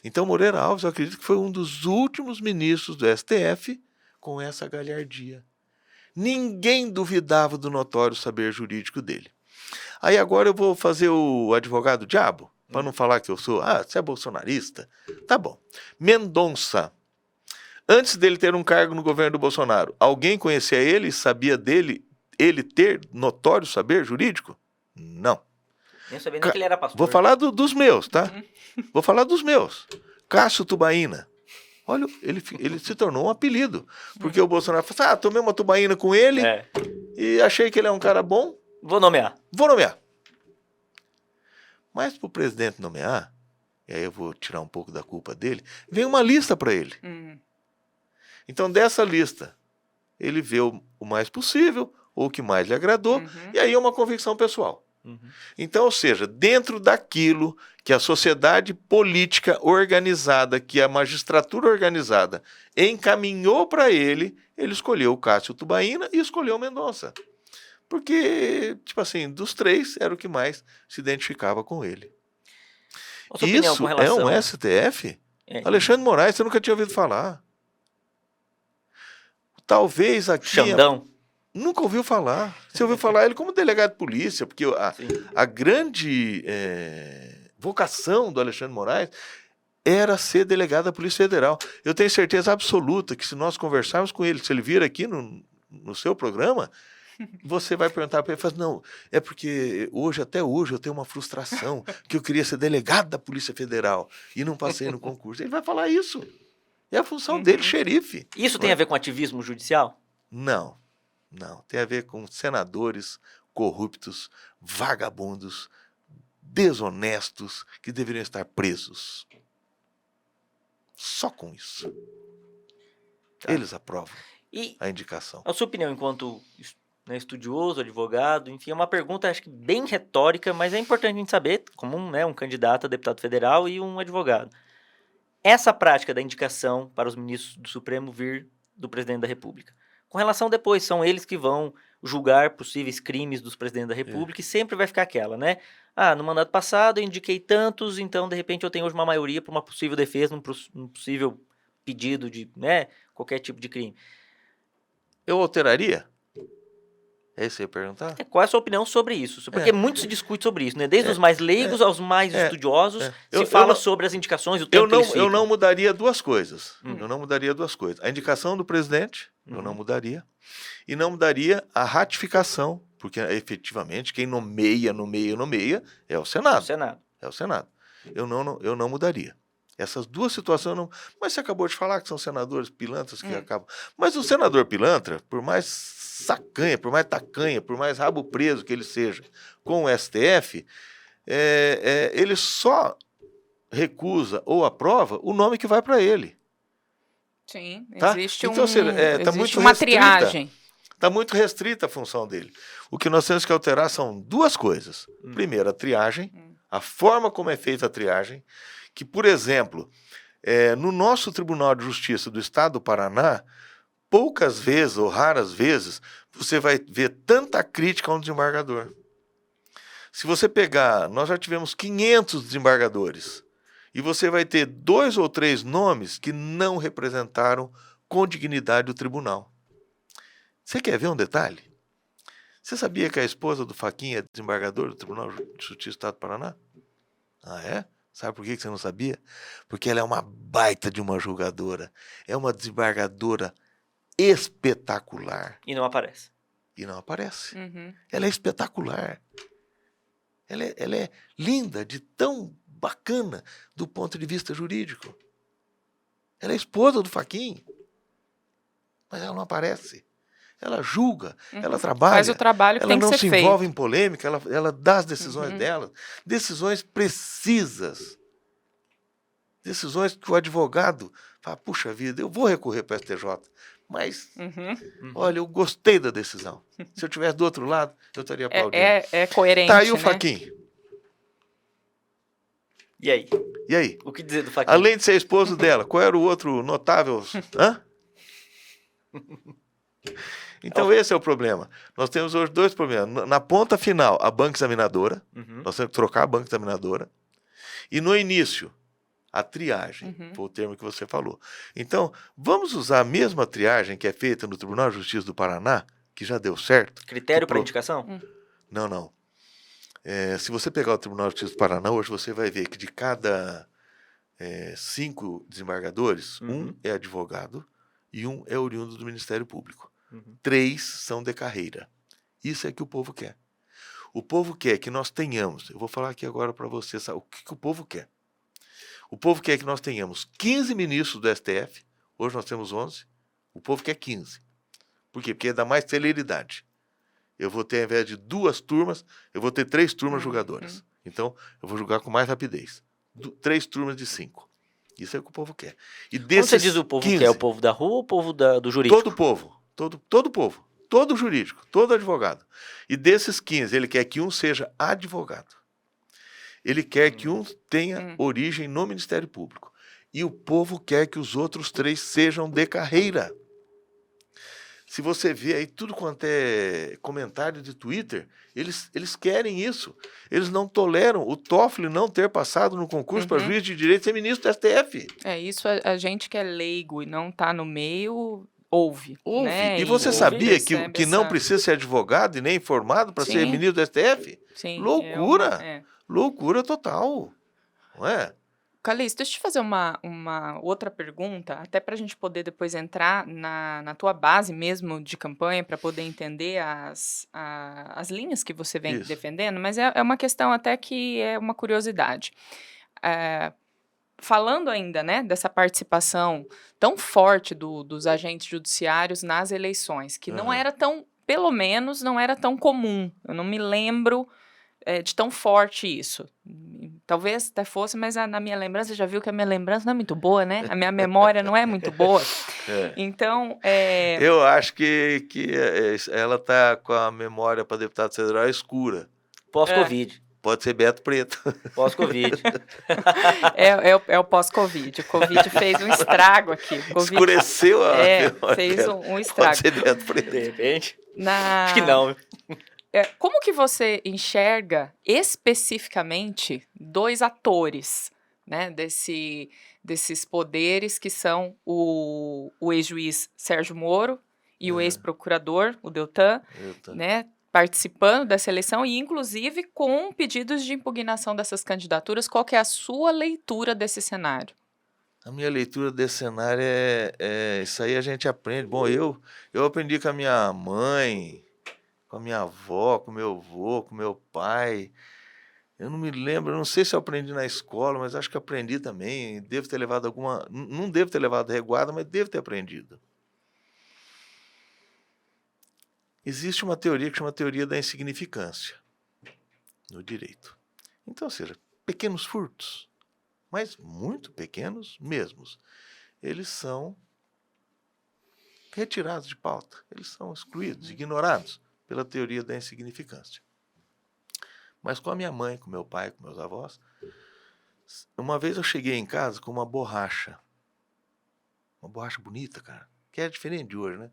Então, Moreira Alves, eu acredito que foi um dos últimos ministros do STF com essa galhardia. Ninguém duvidava do notório saber jurídico dele. Aí agora eu vou fazer o advogado diabo, para não falar que eu sou, você é bolsonarista? Tá bom. Mendonça. Antes dele ter um cargo no governo do Bolsonaro, alguém conhecia ele e sabia dele, ele ter notório saber jurídico? Não. Nem sabia nem que ele era pastor. Vou falar dos meus, tá? Vou falar dos meus. Cássio Tubaína. Olha, ele se tornou um apelido. Porque o Bolsonaro falou assim, tomei uma tubaína com ele e achei que ele é um cara bom. Vou nomear. Mas para o presidente nomear, e aí eu vou tirar um pouco da culpa dele, vem uma lista para ele. Então, dessa lista, ele vê o mais possível, ou o que mais lhe agradou, e aí é uma convicção pessoal. Então, ou seja, dentro daquilo que a sociedade política organizada, que a magistratura organizada encaminhou para ele, ele escolheu o Cássio Tubaína e escolheu o Mendonça. Porque, tipo assim, dos três, era o que mais se identificava com ele. Isso é um STF? Alexandre de Moraes, você nunca tinha ouvido falar. Talvez aqui... Xandão. Nunca ouviu falar. Você ouviu falar ele como delegado de polícia, porque a grande vocação do Alexandre de Moraes era ser delegado da Polícia Federal. Eu tenho certeza absoluta que se nós conversarmos com ele, se ele vir aqui no seu programa, você vai perguntar para ele, fala, não, é porque até hoje eu tenho uma frustração, que eu queria ser delegado da Polícia Federal e não passei no concurso. Ele vai falar isso. É a função dele, xerife. Isso tem a ver com ativismo judicial? Não. Tem a ver com senadores corruptos, vagabundos, desonestos, que deveriam estar presos. Só com isso. Eles aprovam a indicação. A sua opinião enquanto estudioso, advogado, enfim, é uma pergunta acho que bem retórica, mas é importante a gente saber, como um candidato a deputado federal e um advogado. Essa prática da indicação para os ministros do Supremo vir do presidente da República. Com relação depois, são eles que vão julgar possíveis crimes dos presidentes da República e sempre vai ficar aquela, né? No mandato passado eu indiquei tantos, então de repente eu tenho hoje uma maioria para uma possível defesa, num possível pedido de qualquer tipo de crime. Eu alteraria? É isso que você ia perguntar? Qual é a sua opinião sobre isso? Porque muito se discute sobre isso, né? Desde os mais leigos aos mais estudiosos, se fala sobre as indicações, o tempo que eles ficam. Eu não mudaria duas coisas. A indicação do presidente, eu não mudaria. E não mudaria a ratificação, porque efetivamente quem nomeia é o Senado. É o Senado. Eu não mudaria. Essas duas situações não... Mas você acabou de falar que são senadores pilantras que acabam... Mas o senador pilantra, por mais sacanha, por mais tacanha, por mais rabo preso que ele seja com o STF, ele só recusa ou aprova o nome que vai para ele. Sim, tá? Existe muito uma restrita, triagem. Está muito restrita a função dele. O que nós temos que alterar são duas coisas. Primeiro, a triagem, a forma como é feita a triagem, que, por exemplo, no nosso Tribunal de Justiça do Estado do Paraná, poucas vezes ou raras vezes você vai ver tanta crítica a um desembargador. Se você pegar, nós já tivemos 500 desembargadores, e você vai ter 2 ou 3 nomes que não representaram com dignidade o tribunal. Você quer ver um detalhe? Você sabia que a esposa do Fachin é desembargador do Tribunal de Justiça do Estado do Paraná? Ah, é? Sabe por que você não sabia? Porque ela é uma baita de uma julgadora. É uma desembargadora espetacular. E não aparece. Ela é espetacular. Ela é linda, de tão bacana do ponto de vista jurídico. Ela é esposa do Fachin. mas ela não aparece. Ela julga, ela trabalha. Faz o trabalho que tem que ser feito. Ela não se envolve em polêmica, ela dá as decisões dela. Decisões precisas. Decisões que o advogado fala, puxa vida, eu vou recorrer para o STJ, mas, olha, eu gostei da decisão. Se eu estivesse do outro lado, eu estaria aplaudindo. É coerente, Tá aí o né? Fachin. E aí? E aí? O que dizer do Fachin? Além de ser esposo dela, qual era o outro notável? Hã? Então esse é o problema. Nós temos hoje dois problemas. Na ponta final, a banca examinadora. Nós temos que trocar a banca examinadora. E no início, a triagem. Foi o termo que você falou. Então, vamos usar a mesma triagem que é feita no Tribunal de Justiça do Paraná, que já deu certo. Critério para indicação? Não. Se você pegar o Tribunal de Justiça do Paraná, hoje você vai ver que de cada 5 desembargadores, um é advogado e um é oriundo do Ministério Público. 3 são de carreira. Isso é que o povo quer. O povo quer que nós tenhamos, eu vou falar aqui agora para você, sabe, o que o povo quer. O povo quer que nós tenhamos 15 ministros do STF, hoje nós temos 11, o povo quer 15. Por quê? Porque dá mais celeridade. Eu vou ter, ao invés de 2 turmas, eu vou ter 3 turmas julgadoras. Então, eu vou julgar com mais rapidez. 3 turmas de 5. Isso é o que o povo quer. E desses Como você diz o povo 15, quer? O povo da rua ou o povo do jurídico? todo o povo. Todo povo. Todo jurídico. Todo advogado. E desses 15, ele quer que um seja advogado. Ele quer que um tenha origem no Ministério Público. E o povo quer que os outros 3 sejam de carreira. Se você vê aí tudo quanto é comentário de Twitter, eles querem isso. Eles não toleram o Toffoli não ter passado no concurso para juiz de direito e ser ministro do STF. Isso a gente que é leigo e não está no meio, ouve. Né? E você sabia que não precisa ser advogado e nem formado para ser ministro do STF? Sim. Loucura! Loucura total. Não é? Calixto, deixa eu te fazer uma outra pergunta, até para a gente poder depois entrar na tua base mesmo de campanha, para poder entender as linhas que você vem defendendo, mas é uma questão até que é uma curiosidade. Falando ainda, né, dessa participação tão forte dos agentes judiciários nas eleições, que não era tão, pelo menos, não era tão comum. Eu não me lembro de tão forte isso. Talvez até fosse, mas na minha lembrança, já viu que a minha lembrança não é muito boa, né? A minha memória não é muito boa. Então, eu acho que ela está com a memória para deputado federal escura. Pós-Covid. Pode ser Beto Preto. Pós-Covid. É o pós-Covid. O Covid fez um estrago aqui. Escureceu a memória. Fez um estrago. Pode ser Beto Preto. De repente. Acho que não. Como que você enxerga especificamente 2 atores, né, desses poderes que são o ex-juiz Sérgio Moro e o ex-procurador, o Deltan, né, participando dessa eleição e, inclusive, com pedidos de impugnação dessas candidaturas? Qual que é a sua leitura desse cenário? A minha leitura desse cenário isso aí a gente aprende. Bom, eu aprendi com a minha mãe, com a minha avó, com meu avô, com meu pai. Eu não me lembro, eu não sei se eu aprendi na escola, mas acho que aprendi também. Devo ter levado não devo ter levado reguada, mas devo ter aprendido. Existe uma teoria que chama teoria da insignificância no direito. Então, ou seja, pequenos furtos, mas muito pequenos mesmos, eles são retirados de pauta, eles são excluídos, ignorados pela teoria da insignificância. Mas com a minha mãe, com meu pai, com meus avós, uma vez eu cheguei em casa com uma borracha bonita, cara, que é diferente de hoje, né?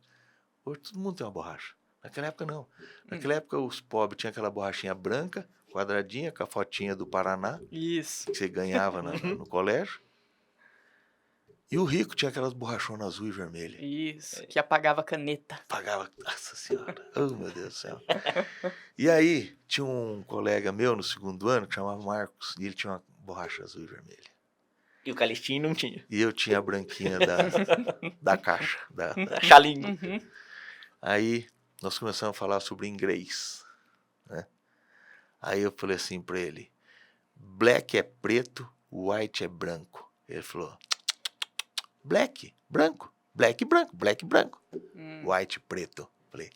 Hoje todo mundo tem uma borracha. Naquela época não. Naquela época os pobres tinham aquela borrachinha branca, quadradinha, com a fotinha do Paraná. Isso. Que você ganhava no colégio. E o rico tinha aquelas borrachonas azul e vermelha. Isso, que apagava caneta. Apagava, nossa senhora, oh meu Deus do céu. E aí, tinha um colega meu no 2º ano, que chamava Marcos, e ele tinha uma borracha azul e vermelha. E o Calixtinho não tinha. E eu tinha a branquinha da caixa. Da chalinho. Aí, nós começamos a falar sobre inglês, né? Aí eu falei assim para ele, black é preto, white é branco. Ele falou, black, branco, Black e branco. White preto. Falei,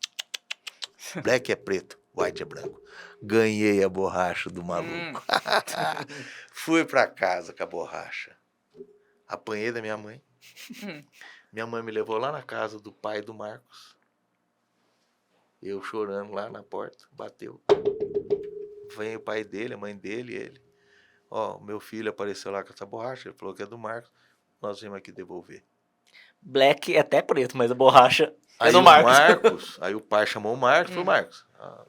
black é preto, white é branco. Ganhei a borracha do maluco. Fui pra casa com a borracha. Apanhei da minha mãe. Minha mãe me levou lá na casa do pai do Marcos. Eu chorando lá na porta, bateu. Vem o pai dele, a mãe dele e ele. Ó, meu filho apareceu lá com essa borracha, ele falou que é do Marcos, nós viemos aqui devolver. Black é até preto, mas a borracha é Aí do o Marcos. Aí o pai chamou o Marcos e falou, Marcos,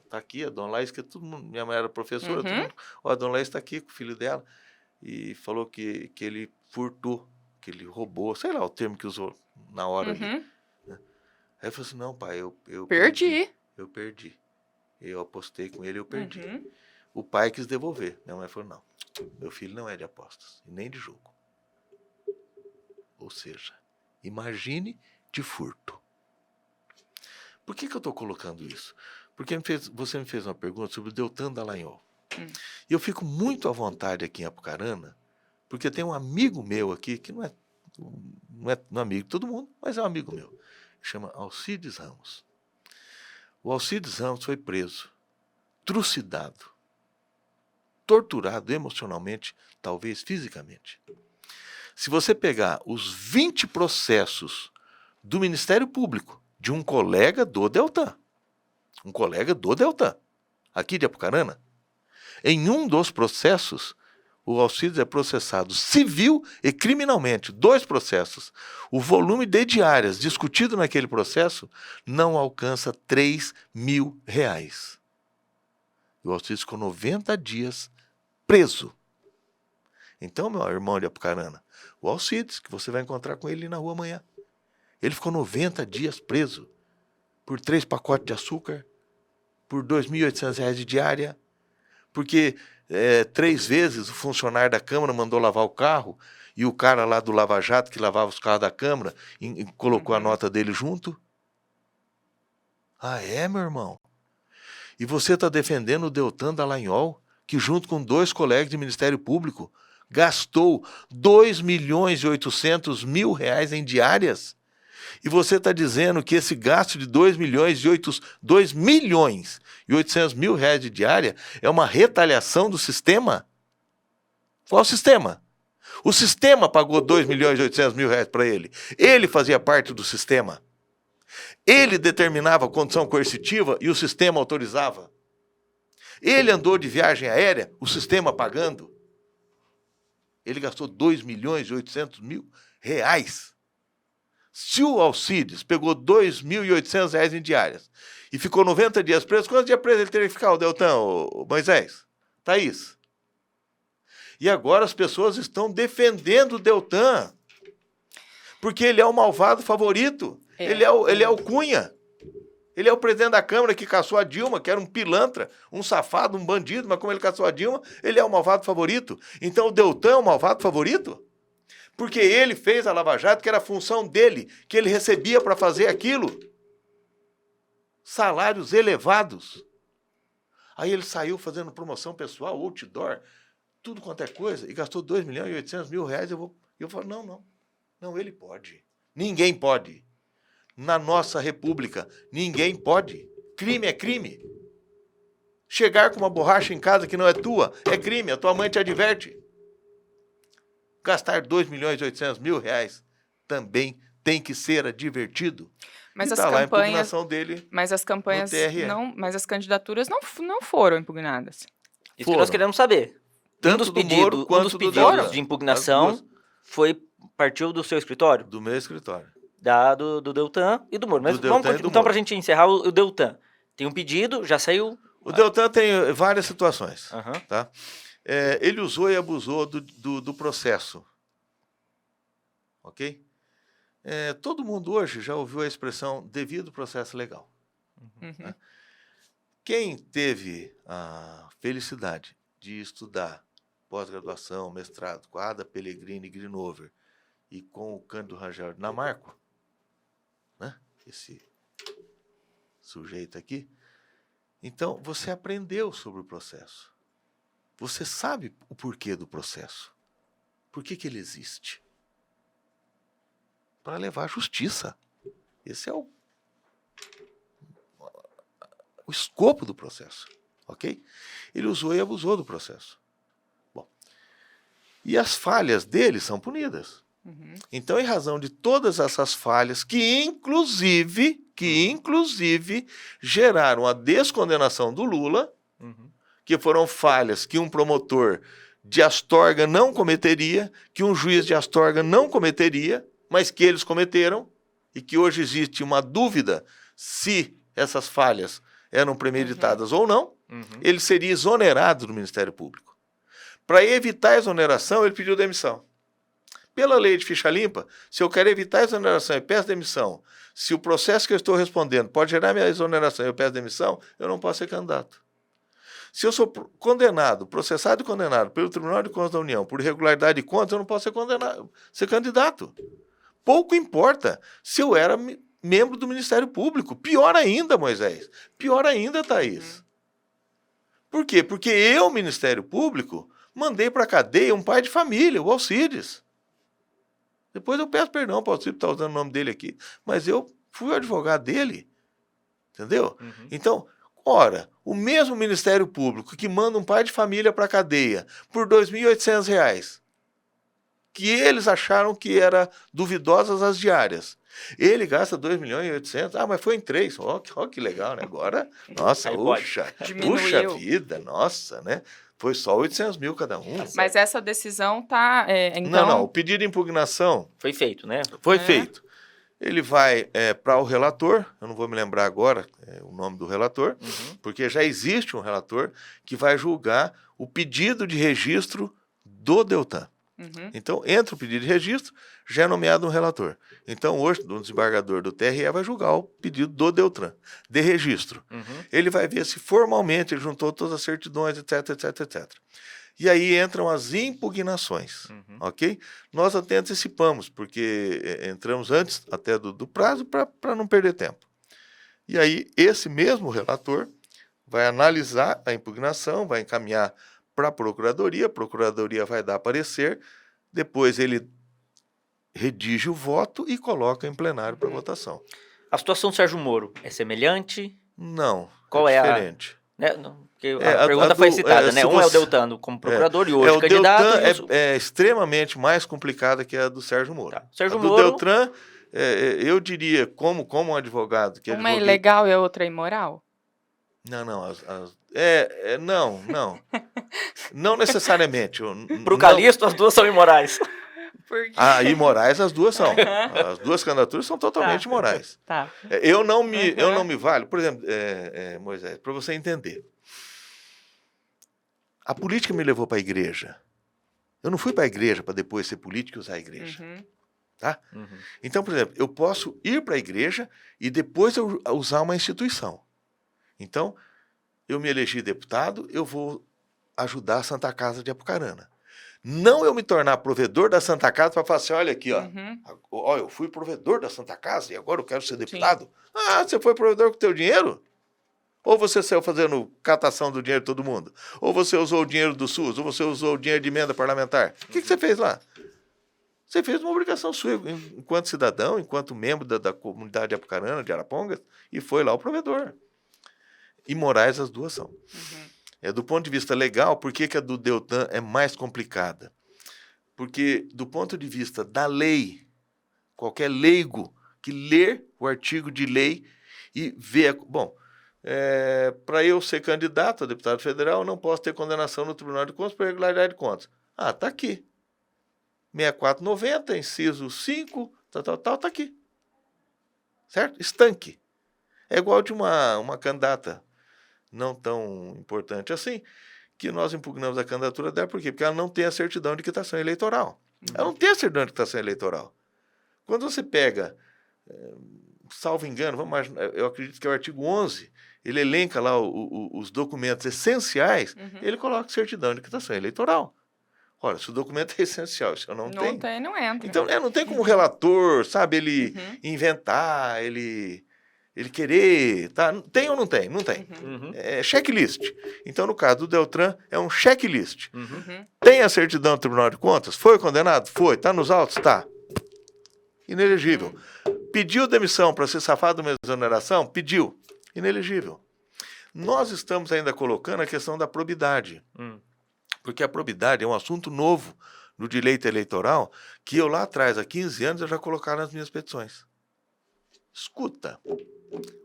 tá aqui, a Dona Laís, que todo mundo, minha mãe era professora, todo mundo, ó, a Dona Laís tá aqui com o filho dela. E falou que ele furtou, que ele roubou, sei lá o termo que usou na hora ali. Né? Aí eu falei assim, não, pai, eu perdi. Eu perdi. Eu apostei com ele, eu perdi. O pai quis devolver. Minha mãe falou, não, meu filho não é de apostas, e nem de jogo. Ou seja, imagine de furto. Por que eu estou colocando isso? Porque você me fez uma pergunta sobre o Deltan Dallagnol. E eu fico muito à vontade aqui em Apucarana, porque tem um amigo meu aqui, que não é amigo de todo mundo, mas é um amigo meu, que chama Alcides Ramos. O Alcides Ramos foi preso, trucidado, torturado emocionalmente, talvez fisicamente. Se você pegar os 20 processos do Ministério Público de um colega do Deltan, aqui de Apucarana, em um dos processos, o Alcides é processado civil e criminalmente, 2 processos. O volume de diárias discutido naquele processo não alcança R$3.000. O Alcides ficou 90 dias preso. Então, meu irmão de Apucarana, o Alcides, que você vai encontrar com ele na rua amanhã, ele ficou 90 dias preso por 3 pacotes de açúcar, por R$2.800 de diária, porque 3 vezes o funcionário da Câmara mandou lavar o carro e o cara lá do Lava Jato, que lavava os carros da Câmara, colocou a nota dele junto. Ah, é, meu irmão? E você está defendendo o Deltan Dallagnol, que junto com 2 colegas de Ministério Público gastou R$2.800.000 em diárias? E você está dizendo que esse gasto de R$2.800.000 de diária é uma retaliação do sistema? Qual sistema? O sistema pagou R$2.800.000 para ele. Ele fazia parte do sistema. Ele determinava a condição coercitiva e o sistema autorizava. Ele andou de viagem aérea, o sistema pagando. Ele gastou R$2.800.000. Se o Alcides pegou R$2.800 em diárias e ficou 90 dias preso, quantos dias preso ele teria que ficar, o Deltan, o Moisés? Thaís? E agora as pessoas estão defendendo o Deltan, porque ele é o malvado favorito. Ele é o Cunha. Ele é o presidente da Câmara que caçou a Dilma, que era um pilantra, um safado, um bandido, mas como ele caçou a Dilma, ele é o malvado favorito. Então o Deltan é o malvado favorito? Porque ele fez a Lava Jato, que era a função dele, que ele recebia para fazer aquilo. Salários elevados. Aí ele saiu fazendo promoção pessoal, outdoor, tudo quanto é coisa, e gastou R$2.800.000. Eu falo, não, ele pode. Ninguém pode. Na nossa república, ninguém pode. Crime é crime. Chegar com uma borracha em casa que não é tua, é crime, a tua mãe te adverte. Gastar R$2.800.000 também tem que ser advertido. Mas as campanhas, lá a impugnação dele. Mas as campanhas mas as candidaturas não foram impugnadas. Isso que nós queremos saber. Tanto um dos pedidos de impugnação partiu do seu escritório? Do meu escritório. Do Deltan e do Moro. Mas vamos então, para a gente encerrar, o Deltan. Tem um pedido, já saiu... O Deltan tem várias situações. Tá? Ele usou e abusou do processo. Ok? Todo mundo hoje já ouviu a expressão devido processo legal. Né? Quem teve a felicidade de estudar pós-graduação, mestrado com a Ada Pellegrini Grinover e com o Cândido Rangel Dinamarco, né? Esse sujeito aqui, então você aprendeu sobre o processo. Você sabe o porquê do processo. Por que ele existe? para levar à justiça. Esse é o escopo do processo, ok? Ele usou e abusou do processo. Bom, e as falhas dele são punidas. Então, em razão de todas essas falhas, que inclusive geraram a descondenação do Lula, que foram falhas que um promotor de Astorga não cometeria, que um juiz de Astorga não cometeria, mas que eles cometeram, e que hoje existe uma dúvida se essas falhas eram premeditadas ou não, ele seria exonerado do Ministério Público. Para evitar a exoneração, ele pediu demissão. Pela lei de ficha limpa, se eu quero evitar a exoneração e peço demissão, se o processo que eu estou respondendo pode gerar minha exoneração e eu peço demissão, eu não posso ser candidato. Se eu sou condenado, processado e condenado pelo Tribunal de Contas da União por irregularidade de contas, eu não posso ser candidato. Pouco importa se eu era membro do Ministério Público. Pior ainda, Moisés. Pior ainda, Thaís. Por quê? Porque eu, Ministério Público, mandei para a cadeia um pai de família, o Alcides. Depois eu peço perdão para o Alcides estar usando o nome dele aqui. Mas eu fui o advogado dele. Entendeu? Então, ora, o mesmo Ministério Público que manda um pai de família para a cadeia por R$ 2.800, que eles acharam que era duvidosas as diárias. Ele gasta 2.800.000. Ah, mas foi em 3. Ó, que legal, né? Agora, nossa, puxa vida, nossa, né? Foi só 800 mil cada um. Mas essa decisão tá... então... Não, o pedido de impugnação... Foi feito, né? Foi feito. Ele vai para o relator, eu não vou me lembrar agora o nome do relator, porque já existe um relator que vai julgar o pedido de registro do Deltan. Então, entra o pedido de registro, já é nomeado um relator. Então, hoje, o desembargador do TRE vai julgar o pedido do Deltan, de registro. Ele vai ver se formalmente ele juntou todas as certidões, etc, etc, etc. E aí entram as impugnações, ok? Nós até antecipamos, porque entramos antes até do prazo para não perder tempo. E aí, esse mesmo relator vai analisar a impugnação, vai encaminhar para a procuradoria vai dar parecer, depois ele redige o voto e coloca em plenário para votação. A situação do Sérgio Moro é semelhante? Não, Qual é diferente. Porque a pergunta foi citada, né? Um é o Deltan como procurador e hoje candidato. O Deltan é extremamente mais complicada que a do Sérgio Moro. Tá. Sérgio do Moro... Deltan, eu diria, como um advogado... que uma é ilegal e a outra é imoral? Não. Não necessariamente. Para o Calixto, as duas são imorais. Imorais as duas são. As duas candidaturas são totalmente imorais. Tá. Eu não me valho. Por exemplo, Moisés, para você entender. A política me levou para a igreja. Eu não fui para a igreja para depois ser político e usar a igreja. Tá? Então, por exemplo, eu posso ir para a igreja e depois eu usar uma instituição. Então, eu me elegi deputado, eu vou ajudar a Santa Casa de Apucarana. Não eu me tornar provedor da Santa Casa para falar assim, olha aqui, ó, eu fui provedor da Santa Casa e agora eu quero ser deputado. Sim. Ah, você foi provedor com o teu dinheiro? Ou você saiu fazendo catação do dinheiro de todo mundo? Ou você usou o dinheiro do SUS? Ou você usou o dinheiro de emenda parlamentar? O que você fez lá? Você fez uma obrigação sua enquanto cidadão, enquanto membro da comunidade de Apucarana, de Arapongas, e foi lá o provedor. Imorais as duas são. Do ponto de vista legal, por que a do Deltan é mais complicada? Porque, do ponto de vista da lei, qualquer leigo que ler o artigo de lei e ver... Bom, para eu ser candidato a deputado federal, eu não posso ter condenação no Tribunal de Contas por irregularidade de contas. Ah, está aqui. 6490, inciso 5, tá aqui. Certo? Estanque. É igual de uma candidata não tão importante assim, que nós impugnamos a candidatura dela. Por quê? Porque ela não tem a certidão de quitação eleitoral. Ela não tem a certidão de quitação eleitoral. Quando você pega, salvo engano, eu acredito que é o artigo 11, ele elenca lá os documentos essenciais, ele coloca certidão de quitação eleitoral. Ora, se o documento é essencial, se eu não tenho... Não tem, não entra. Então, não tem como o relator, sabe, ele inventar, ele querer, tá? Tem ou não tem? Não tem. É checklist. Então, no caso do Deltan, é um checklist. Tem a certidão do Tribunal de Contas? Foi condenado? Foi. Está nos autos? Tá. Inelegível. Pediu demissão para se safar de uma exoneração? Pediu. Inelegível. Nós estamos ainda colocando a questão da probidade. Porque a probidade é um assunto novo no direito eleitoral que eu lá atrás, há 15 anos, eu já colocava nas minhas petições. Escuta,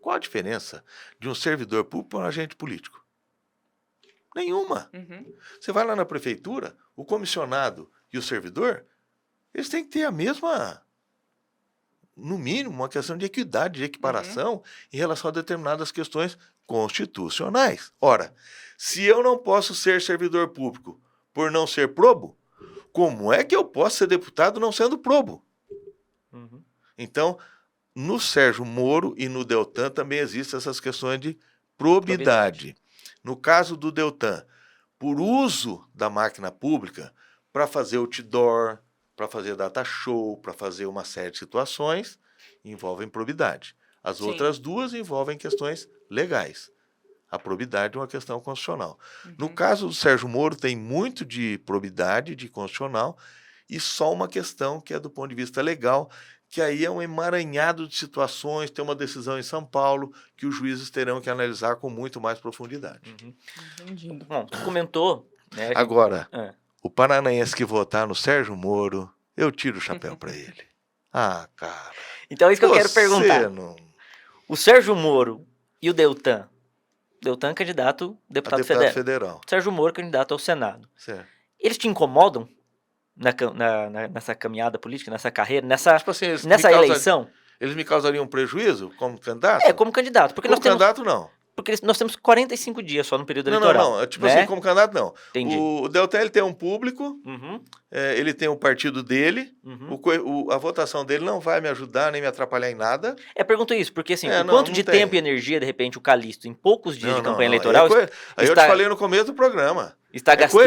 qual a diferença de um servidor público para um agente político? Nenhuma. Você vai lá na prefeitura, o comissionado e o servidor, eles têm que ter a mesma, no mínimo, uma questão de equidade, de equiparação em relação a determinadas questões constitucionais. Ora, se eu não posso ser servidor público por não ser probo, como é que eu posso ser deputado não sendo probo? Então, no Sérgio Moro e no Deltan também existem essas questões de probidade. No caso do Deltan, por uso da máquina pública para fazer outdoor, para fazer data show, para fazer uma série de situações, envolvem probidade. As outras duas envolvem questões legais. A probidade é uma questão constitucional. No caso do Sérgio Moro, tem muito de probidade, de constitucional, e só uma questão que é do ponto de vista legal, que aí é um emaranhado de situações, tem uma decisão em São Paulo que os juízes terão que analisar com muito mais profundidade. Entendido. Bom, tu comentou... Né, Agora, o paranaense que votar no Sérgio Moro, eu tiro o chapéu para ele. Ah, cara. Então é isso que eu quero perguntar. Não... O Sérgio Moro e o Deltan. Deltan, candidato a deputado federal. Sérgio Moro, candidato ao Senado. Certo. Eles te incomodam nessa caminhada política, nessa carreira, nessa eleição? Eles me causariam prejuízo como candidato? É, como candidato. Porque como candidato, não. Porque nós temos 45 dias só no período eleitoral. Não. Tipo assim, como candidato, não. Entendi. O Deltan, ele tem um público, ele tem o partido dele, a votação dele não vai me ajudar nem me atrapalhar em nada. Pergunto isso, porque assim, o quanto de tempo e energia, de repente, o Calixto, em poucos dias de campanha eleitoral... Aí eu te falei no começo do programa. Está gastando...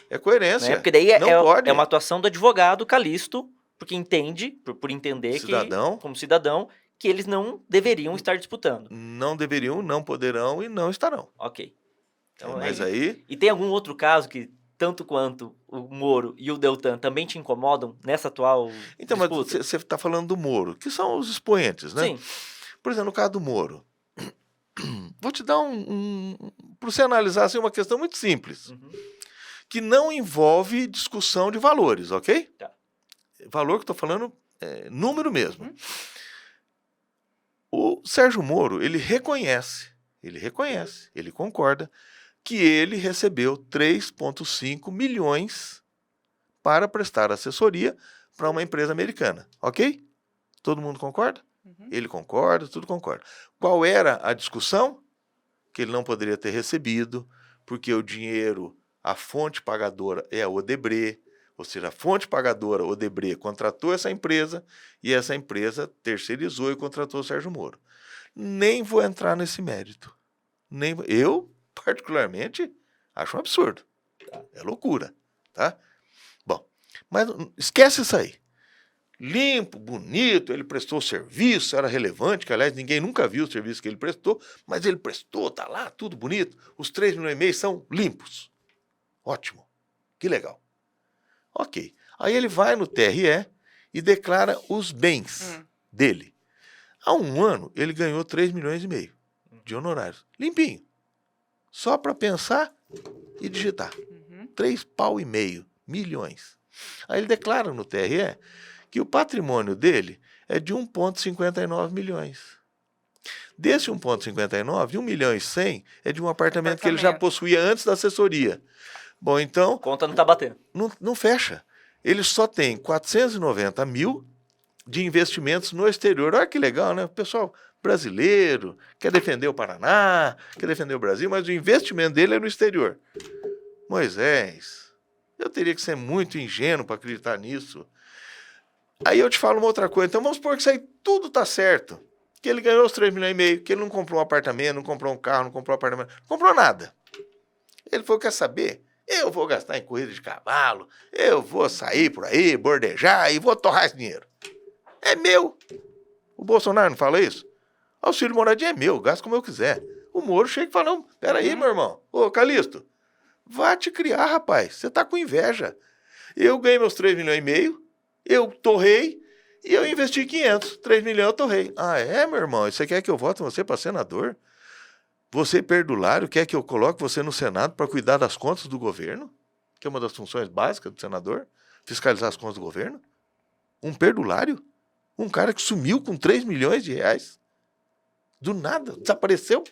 É coerência. Né? Porque daí pode. É uma atuação do advogado Calixto, porque entende, por entender como cidadão, que eles não deveriam estar disputando. Não deveriam, não poderão e não estarão. Ok. Então, mas aí... E tem algum outro caso que, tanto quanto o Moro e o Deltan, também te incomodam nessa atual Então, disputa? Mas você está falando do Moro, que são os expoentes, né? Sim. Por exemplo, no caso do Moro, vou te dar para você analisar assim, uma questão muito simples, que não envolve discussão de valores, ok? Tá. Valor que eu estou falando é número mesmo. O Sérgio Moro, ele reconhece, ele concorda que ele recebeu 3,5 milhões para prestar assessoria para uma empresa americana, ok? Todo mundo concorda? Ele concorda, tudo concorda. Qual era a discussão? Que ele não poderia ter recebido, porque o dinheiro, a fonte pagadora é a Odebrecht, ou seja, a fonte pagadora, Odebrecht, contratou essa empresa e essa empresa terceirizou e contratou o Sérgio Moro. Nem vou entrar nesse mérito. Eu, particularmente, acho um absurdo. É loucura. Tá? Bom, mas esquece isso aí. Limpo, bonito, ele prestou serviço, era relevante, que aliás ninguém nunca viu o serviço que ele prestou, mas ele prestou, tá lá, tudo bonito. Os 3,5 milhões são limpos. Ótimo. Que legal. Ok. Aí ele vai no TRE e declara os bens dele. Há um ano, ele ganhou 3,5 milhões de honorários. Limpinho. Só para pensar e digitar. 3,5 milhões. Aí ele declara no TRE que o patrimônio dele é de 1,59 milhões. Desse 1,59, 1 milhão e 100 é de um apartamento que ele já possuía antes da assessoria. Bom, então... A conta não está batendo. Não fecha. Ele só tem 490 mil de investimentos no exterior. Olha que legal, né? O pessoal brasileiro quer defender o Paraná, quer defender o Brasil, mas o investimento dele é no exterior. Moisés, eu teria que ser muito ingênuo para acreditar nisso. Aí eu te falo uma outra coisa. Então vamos supor que isso aí tudo está certo. Que ele ganhou os 3,5 milhões, que ele não comprou um apartamento, não comprou um carro, não comprou um apartamento, não comprou nada. Ele falou, quer saber? Eu vou gastar em corrida de cavalo, eu vou sair por aí, bordejar e vou torrar esse dinheiro. É meu. O Bolsonaro não fala isso? Auxílio moradia é meu, gasto como eu quiser. O Moro chega e fala, não, peraí, meu irmão. Ô, Calixto, vá te criar, rapaz. Você tá com inveja. Eu ganhei meus 3,5 milhões, eu torrei E eu investi 500, 3 milhões eu torrei. Ah, é, meu irmão? E você quer que eu vote você para senador? Você, perdulário, quer que eu coloque você no Senado para cuidar das contas do governo? Que é uma das funções básicas do senador? Fiscalizar as contas do governo? Um perdulário? Um cara que sumiu com 3 milhões de reais? Do nada, desapareceu?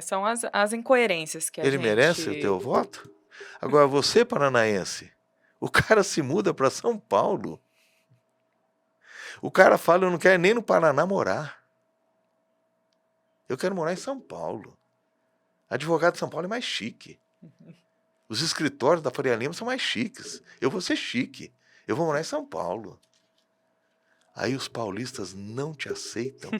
São as incoerências que a Ele gente... merece o teu voto? Agora, você, paranaense, o cara se muda para São Paulo. O cara fala, eu não quero nem no Paraná morar. Eu quero morar em São Paulo. Advogado de São Paulo é mais chique. Os escritórios da Faria Lima são mais chiques. Eu vou ser chique. Eu vou morar em São Paulo. Aí os paulistas não te aceitam.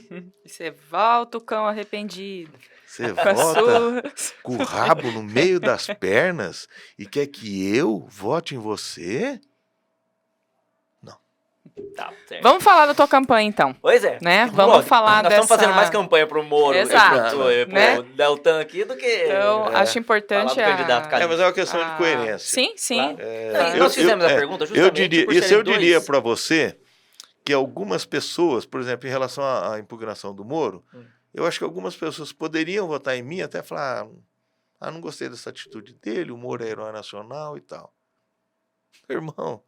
E você volta o cão arrependido. Você Com a volta sua- com o rabo no meio das pernas e quer que eu vote em você? Tá, certo. Vamos falar da tua campanha, então. Pois é. Né? Lógico, Vamos falar nós estamos dessa... fazendo mais campanha pro Moro Exato, e pro né? Deltan aqui do que Então, acho importante falar do candidato É, Calixto. mas é uma questão de coerência. Sim, sim. Claro. Tá. E nós fizemos a pergunta justamente por serem eu diria dois. para você que algumas pessoas, por exemplo, em relação à impugnação do Moro, eu acho que algumas pessoas poderiam votar em mim até falar, não gostei dessa atitude dele, o Moro é herói nacional e tal. Irmão,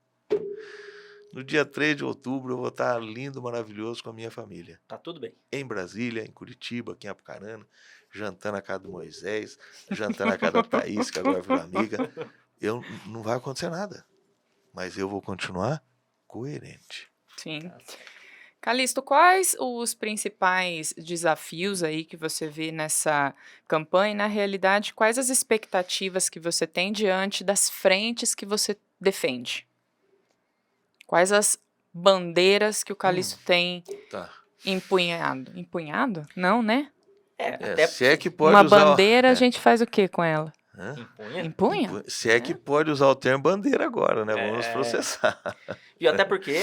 no dia 3 de outubro eu vou estar lindo, maravilhoso com a minha família. Tá tudo bem. Em Brasília, em Curitiba, aqui em Apucarana, jantando a casa do Moisés, jantando a casa da Thaís, que agora virou amiga. Não vai acontecer nada. Mas eu vou continuar coerente. Sim. Calixto, quais os principais desafios aí que você vê nessa campanha e, na realidade, quais as expectativas que você tem diante das frentes que você defende? Quais as bandeiras que o Calixto tem Tá. empunhado? Empunhado? Não, né? Até Se é que pode Uma usar. bandeira, a gente faz o que com ela? Hã? impunha. Empunha? Se é que pode usar o termo bandeira agora, né? Vamos processar. E até porque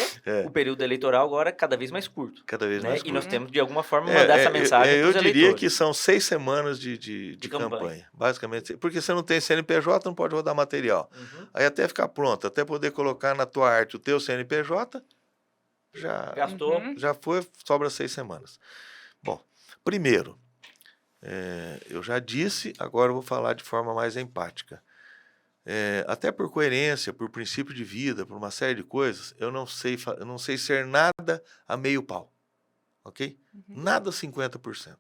o período eleitoral agora é cada vez mais curto. Cada vez Né? mais E curto. nós temos, de alguma forma, mandar essa mensagem Eu pros diria eleitores. que são 6 semanas de campanha. Basicamente. Porque você não tem CNPJ, não pode rodar material. Aí até ficar pronto, até poder colocar na tua arte o teu CNPJ, Gastou. já foi, sobra 6 semanas. Bom, primeiro, eu já disse, agora eu vou falar de forma mais empática. Até por coerência, por princípio de vida, por uma série de coisas, eu não sei ser nada a meio pau. Ok? Nada 50%.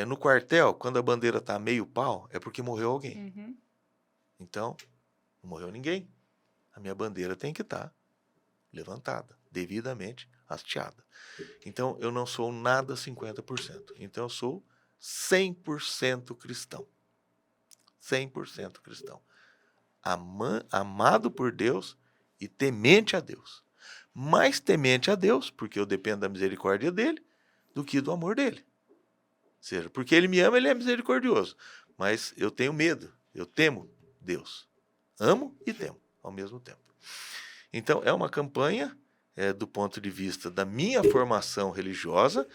No quartel, quando a bandeira está a meio pau, é porque morreu alguém. Então, não morreu ninguém. A minha bandeira tem que estar levantada, devidamente hasteada. Então, eu não sou nada 50%. Então, eu sou 100% cristão. 100% cristão. Amado por Deus e temente a Deus. Mais temente a Deus, porque eu dependo da misericórdia dele, do que do amor dele. Ou seja, porque ele me ama, ele é misericordioso. Mas eu tenho medo, eu temo Deus. Amo e temo ao mesmo tempo. Então, é uma campanha, do ponto de vista da minha formação religiosa,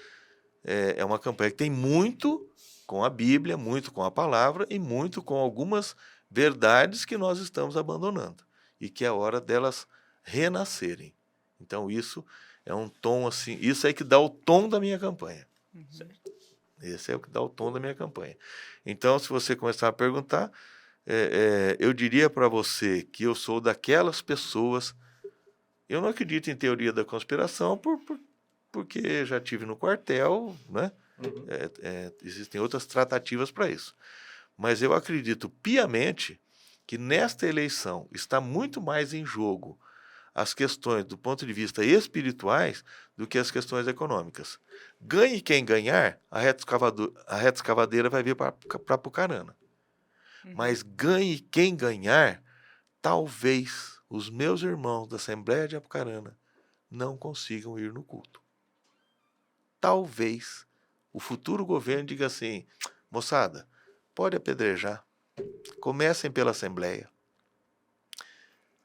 é uma campanha que tem muito com a Bíblia, muito com a palavra e muito com algumas verdades que nós estamos abandonando e que é hora delas renascerem. Então, isso é um tom assim, isso é que dá o tom da minha campanha. Esse é o que dá o tom da minha campanha. Então, se você começar a perguntar, eu diria para você que eu sou daquelas pessoas. Eu não acredito em teoria da conspiração porque já tive no quartel, né? Existem outras tratativas para isso. Mas eu acredito piamente que nesta eleição está muito mais em jogo as questões do ponto de vista espirituais do que as questões econômicas. Ganhe quem ganhar, a reta escavadeira vai vir para Apucarana. Mas ganhe quem ganhar, talvez os meus irmãos da Assembleia de Apucarana não consigam ir no culto. Talvez o futuro governo diga assim, moçada, pode apedrejar, comecem pela Assembleia.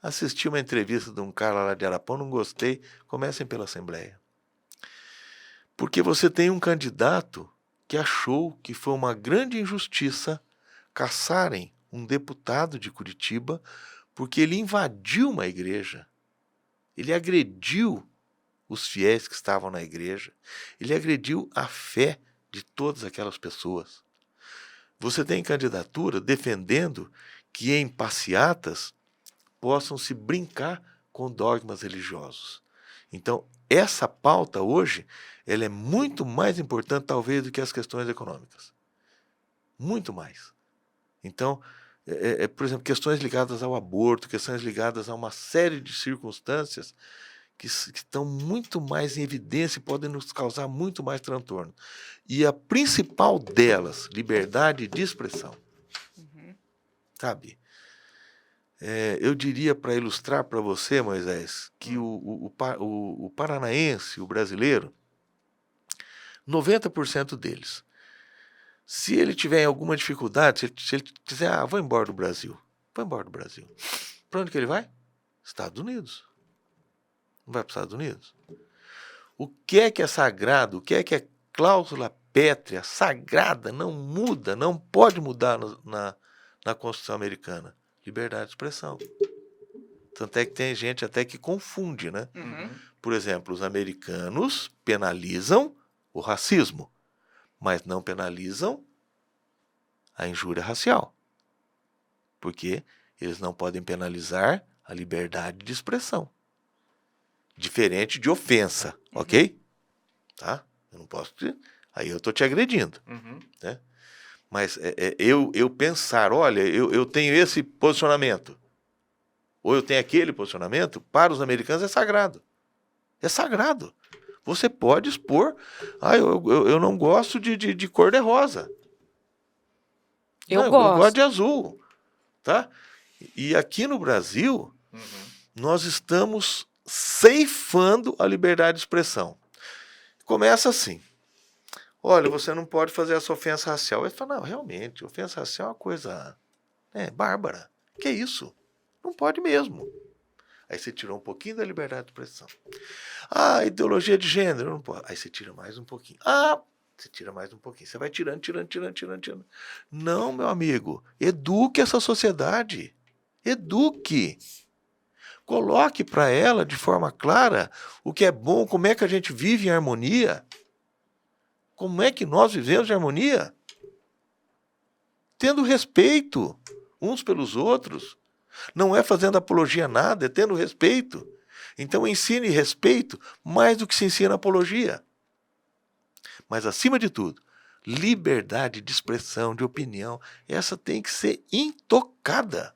Assisti uma entrevista de um cara lá de Arapão, não gostei, comecem pela Assembleia. Porque você tem um candidato que achou que foi uma grande injustiça caçarem um deputado de Curitiba porque ele invadiu uma igreja. Ele agrediu os fiéis que estavam na igreja. Ele agrediu a fé de todas aquelas pessoas. Você tem candidatura defendendo que em passeatas possam se brincar com dogmas religiosos. Então, essa pauta hoje, ela é muito mais importante talvez do que as questões econômicas. Muito mais. Então, por exemplo, questões ligadas ao aborto, questões ligadas a uma série de circunstâncias que estão muito mais em evidência e podem nos causar muito mais transtorno. E a principal delas, liberdade de expressão. Sabe? Eu diria, para ilustrar para você, Moisés, que o paranaense, o brasileiro, 90% deles, se ele tiver alguma dificuldade, se ele dizer, vou embora do Brasil, para onde que ele vai? Estados Unidos. Não vai para os Estados Unidos? O que é sagrado, o que é cláusula pétrea, sagrada, não muda, não pode mudar na Constituição americana? Liberdade de expressão. Tanto é que tem gente até que confunde, né? Por exemplo, os americanos penalizam o racismo, mas não penalizam a injúria racial. Porque eles não podem penalizar a liberdade de expressão. Diferente de ofensa, ok? Tá? Eu não posso... Aí eu estou te agredindo. Né? Mas eu pensar, olha, eu tenho esse posicionamento, ou eu tenho aquele posicionamento, para os americanos é sagrado. É sagrado. Você pode expor, eu não gosto de cor de rosa. Eu gosto. Eu gosto de azul. Tá? E aqui no Brasil, nós estamos ceifando a liberdade de expressão. Começa assim. Olha, você não pode fazer essa ofensa racial. Ele fala, não, realmente, ofensa racial é uma coisa bárbara. Que é isso? Não pode mesmo. Aí você tirou um pouquinho da liberdade de expressão. Ideologia de gênero, não pode. Aí você tira mais um pouquinho. Você tira mais um pouquinho. Você vai tirando. Não, meu amigo. Eduque essa sociedade. Eduque. Coloque para ela de forma clara o que é bom, como é que a gente vive em harmonia. Como é que nós vivemos em harmonia? Tendo respeito uns pelos outros. Não é fazendo apologia a nada, é tendo respeito. Então ensine respeito mais do que se ensina apologia. Mas acima de tudo, liberdade de expressão, de opinião, essa tem que ser intocada.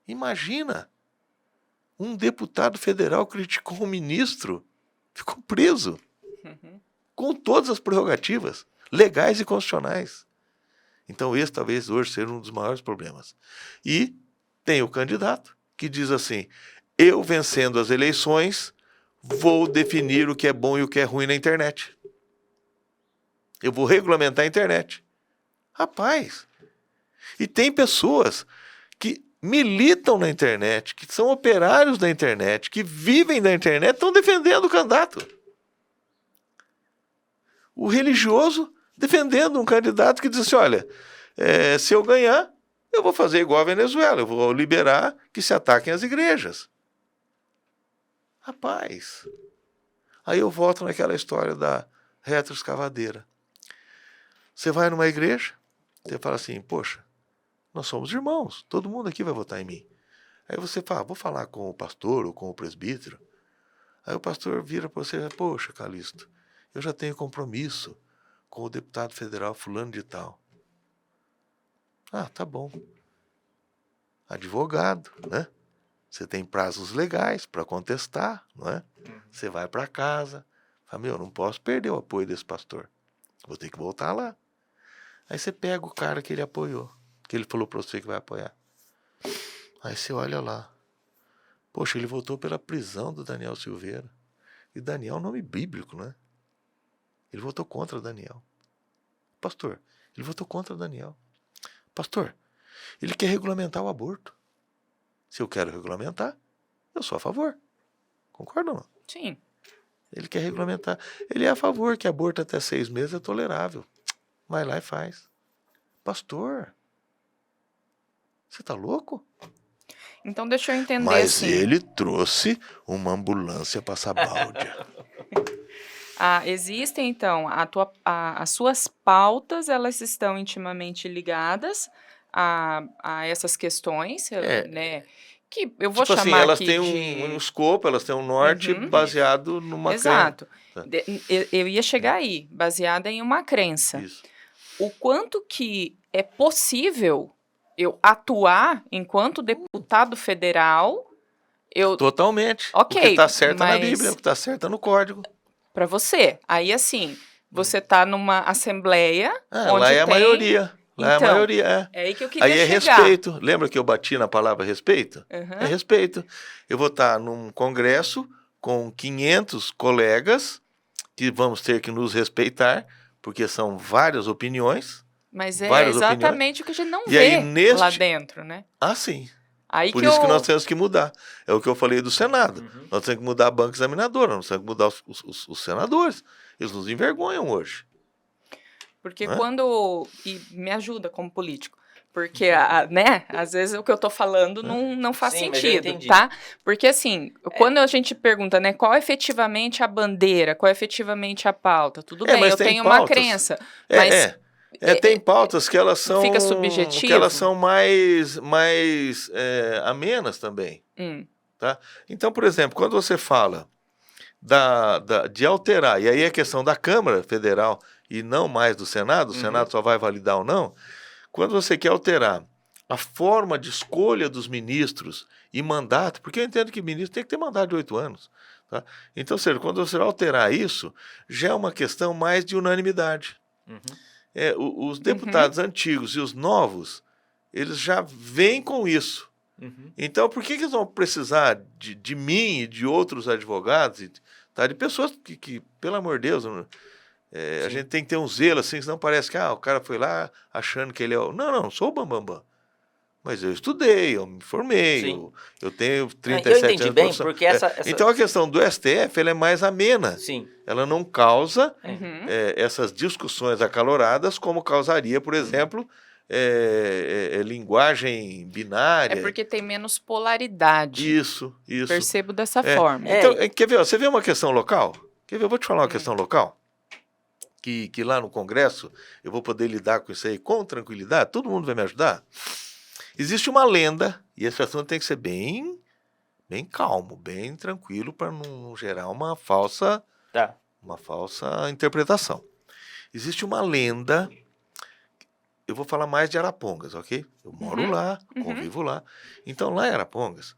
Imagina, um deputado federal criticou um ministro, ficou preso. Com todas as prerrogativas legais e constitucionais. Então esse talvez hoje seja um dos maiores problemas. E tem o candidato que diz assim, eu vencendo as eleições vou definir o que é bom e o que é ruim na internet. Eu vou regulamentar a internet. Rapaz, e tem pessoas que militam na internet, que são operários da internet, que vivem da internet, estão defendendo o candidato. O religioso defendendo um candidato que diz assim, olha, se eu ganhar, eu vou fazer igual a Venezuela, eu vou liberar que se ataquem as igrejas. Rapaz, aí eu volto naquela história da retroescavadeira. Você vai numa igreja, você fala assim, poxa, nós somos irmãos, todo mundo aqui vai votar em mim. Aí você fala, vou falar com o pastor ou com o presbítero. Aí o pastor vira para você e fala, poxa, Calixto, eu já tenho compromisso com o deputado federal fulano de tal. Tá bom. Advogado, né? Você tem prazos legais para contestar, não é? Você vai para casa, fala, eu não posso perder o apoio desse pastor. Vou ter que voltar lá. Aí você pega o cara que ele apoiou, que ele falou para você que vai apoiar. Aí você olha lá. Poxa, ele votou pela prisão do Daniel Silveira. E Daniel é um nome bíblico, né? Ele votou contra Daniel. Pastor, ele votou contra Daniel. Pastor, ele quer regulamentar o aborto. Se eu quero regulamentar, eu sou a favor. Concorda ou não? Sim. Ele quer regulamentar. Ele é a favor que aborto até 6 meses é tolerável. Vai lá e faz. Pastor, você tá louco? Então, deixa eu entender Mas assim. ele trouxe uma ambulância para Sabáudia. Existem, então, as suas pautas, elas estão intimamente ligadas a essas questões, né? Que eu vou Tipo assim, chamar elas aqui têm de... um escopo, elas têm um norte Uhum. baseado numa Exato. Tá. Eu ia chegar aí, baseada em uma crença. Isso. O quanto que é possível eu atuar enquanto deputado federal, Totalmente. Ok, O que está certo mas na Bíblia, o que está certo no código. para você. Aí, assim, você tá numa assembleia onde lá é a tem... maioria. Lá é a Então, maioria. é aí que eu queria Aí é chegar. respeito. Lembra que eu bati na palavra respeito? Uhum. É respeito. Eu vou estar num congresso com 500 colegas que vamos ter que nos respeitar, porque são várias opiniões. Mas é várias exatamente o que a gente não E aí, vê lá dentro, né? Sim. Aí Por que isso que nós temos que mudar. É o que eu falei do Senado. Uhum. Nós temos que mudar a banca examinadora, nós temos que mudar os senadores. Eles nos envergonham hoje. Porque Né? E me ajuda como político. Porque, né, às vezes o que eu tô falando não faz Sim, mas eu sentido, entendi. tá? Porque, assim, quando a gente pergunta, né, qual é efetivamente a bandeira, qual é efetivamente a pauta, tudo bem, mas eu tem tenho uma pautas. crença, mas... tem pautas que elas são... Fica subjetivo. Que elas são mais amenas também. Tá? Então, por exemplo, quando você fala de alterar, e aí é questão da Câmara Federal e não mais do Senado, o Senado só vai validar ou não, quando você quer alterar a forma de escolha dos ministros e mandato, porque eu entendo que ministro tem que ter mandato de 8 anos. Tá? Então, ou seja, quando você vai alterar isso, já é uma questão mais de unanimidade. Os deputados antigos e os novos, eles já vêm com isso. Então, por que eles vão precisar de mim e de outros advogados, de pessoas que pelo amor de Deus, a gente tem que ter um zelo assim, senão parece que o cara foi lá achando que ele é o... Não, sou o Bambambam. Mas eu estudei, eu me formei, eu tenho 37 eu entendi anos bem, de profissão. porque Então, a questão do STF ela é mais amena. Sim. Ela não causa essas discussões acaloradas como causaria, por exemplo, linguagem binária. É porque tem menos polaridade. Isso. Percebo dessa forma. Então, quer ver? Você vê uma questão local? Quer ver? Eu vou te falar uma questão local. Que lá no Congresso eu vou poder lidar com isso aí com tranquilidade. Todo mundo vai me ajudar. Existe uma lenda, e esse assunto tem que ser bem calmo, bem tranquilo, para não gerar uma falsa interpretação. Existe uma lenda, eu vou falar mais de Arapongas, ok? Eu moro lá, convivo lá. Então, lá em Arapongas,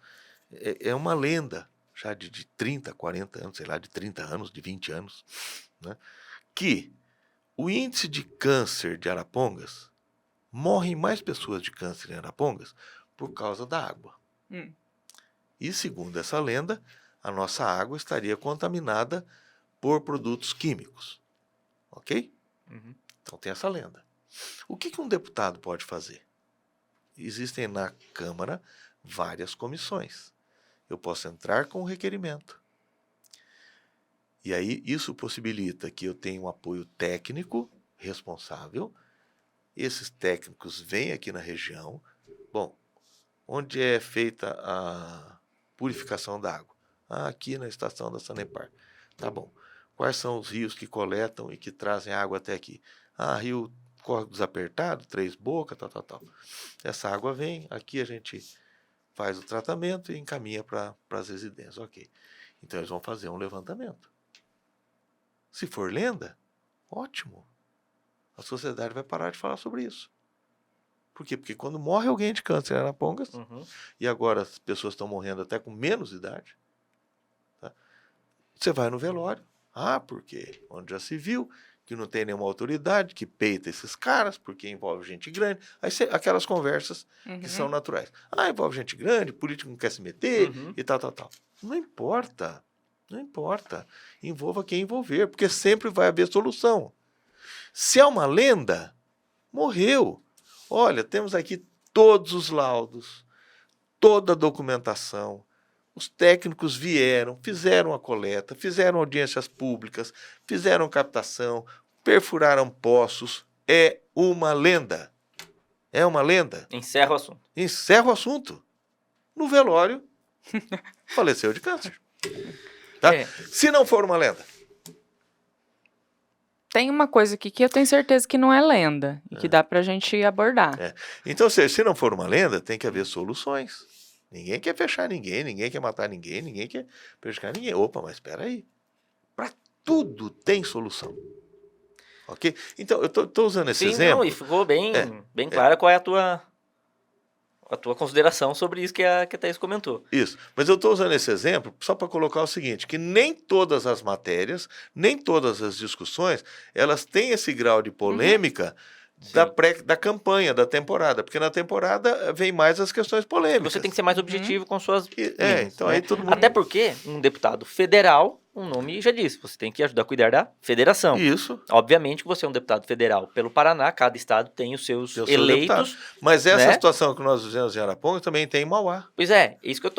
é uma lenda, já de 30, 40 anos, sei lá, de 30 anos, de 20 anos, né? Que o índice de câncer de Arapongas, morrem mais pessoas de câncer em Arapongas por causa da água. E, segundo essa lenda, a nossa água estaria contaminada por produtos químicos. Ok? Então tem essa lenda. O que um deputado pode fazer? Existem na Câmara várias comissões. Eu posso entrar com um requerimento. E aí isso possibilita que eu tenha um apoio técnico responsável. Esses técnicos vêm aqui na região. Bom, onde é feita a purificação da água? Aqui na estação da Sanepar. Tá bom. Quais são os rios que coletam e que trazem água até aqui? Rio Córrego Desapertado, Três Bocas, tal. Essa água vem, aqui a gente faz o tratamento e encaminha para as residências. Ok. Então eles vão fazer um levantamento. Se for lenda, ótimo. A sociedade vai parar de falar sobre isso. Por quê? Porque quando morre alguém de câncer em Arapongas, e agora as pessoas estão morrendo até com menos idade, tá? Você vai no velório. Porque onde já se viu que não tem nenhuma autoridade que peita esses caras, porque envolve gente grande. Aí aquelas conversas que são naturais. Envolve gente grande, político não quer se meter e tal. Não importa. Envolva quem envolver, porque sempre vai haver solução. Se é uma lenda, morreu. Olha, temos aqui todos os laudos, toda a documentação. Os técnicos vieram, fizeram a coleta, fizeram audiências públicas, fizeram captação, perfuraram poços. É uma lenda. Encerra o assunto. Encerra o assunto. no velório, faleceu de câncer. Tá? Se não for uma lenda. Tem uma coisa aqui que eu tenho certeza que não é lenda e que dá pra gente abordar. Então, se não for uma lenda, tem que haver soluções. Ninguém quer fechar ninguém quer matar ninguém quer prejudicar ninguém. Opa, mas espera aí. Para tudo tem solução. Ok? Então, eu tô usando esse exemplo. Não, e ficou bem clara qual é a tua consideração sobre isso que a Thaís comentou. Isso. Mas eu estou usando esse exemplo só para colocar o seguinte, que nem todas as matérias, nem todas as discussões, elas têm esse grau de polêmica da campanha, da temporada. Porque na temporada vem mais as questões polêmicas. Você tem que ser mais objetivo com suas linhas, então né? aí todo mundo... Até porque um deputado federal, um nome já disse, você tem que ajudar a cuidar da federação. Isso. Obviamente que você é um deputado federal pelo Paraná, cada estado tem os seus eleitos. Mas essa né? situação que nós fizemos em Arapongas também tem em Mauá. Pois é, isso que eu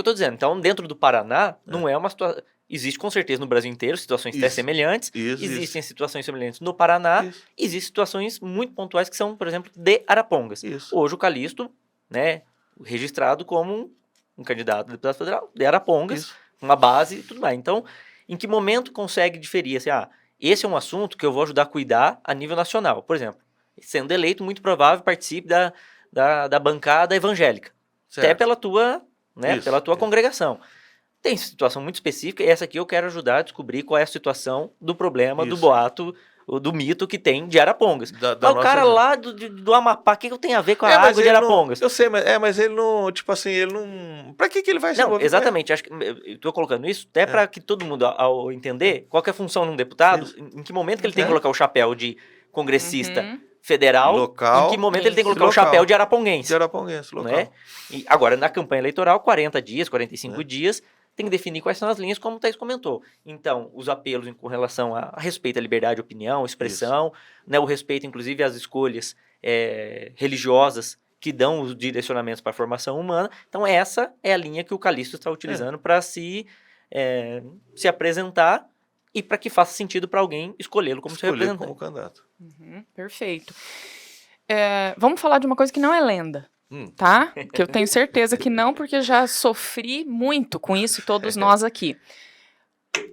tô dizendo. Então, dentro do Paraná, não é uma situação... Existe com certeza no Brasil inteiro situações até semelhantes. Existem situações semelhantes no Paraná. Existem situações muito pontuais que são, por exemplo, de Arapongas. Hoje o Calixto, né, registrado como um candidato a deputado federal de Arapongas, uma base e tudo mais. Então, em que momento consegue diferir? Assim, esse é um assunto que eu vou ajudar a cuidar a nível nacional. Por exemplo, sendo eleito, muito provável participe da bancada evangélica. Certo. Até pela tua, pela tua congregação. Tem situação muito específica, e essa aqui eu quero ajudar a descobrir qual é a situação do problema, do boato, do mito que tem de Arapongas. Mas o cara lá do Amapá, o que eu tenho a ver com a água de Arapongas? Eu sei, mas ele não, tipo assim, ele não... Pra que ele vai se envolver? Exatamente, acho que eu estou colocando isso até para que todo mundo, ao entender qual que é a função de um deputado, em que momento que ele tem que colocar o chapéu de congressista federal, local, em que momento ele tem que colocar o chapéu de araponguense. De araponguense, local. Né? E agora, na campanha eleitoral, 40 dias, 45 dias... tem que definir quais são as linhas, como o Thaís comentou. Então, os apelos com relação a respeito à liberdade de opinião, expressão, né, o respeito, inclusive, às escolhas religiosas que dão os direcionamentos para a formação humana. Então, essa é a linha que o Calixto está utilizando para se apresentar e para que faça sentido para alguém escolhê-lo como seu representante. Como candidato. Perfeito. Vamos falar de uma coisa que não é lenda. Tá? Que eu tenho certeza que não, porque já sofri muito com isso, todos nós aqui.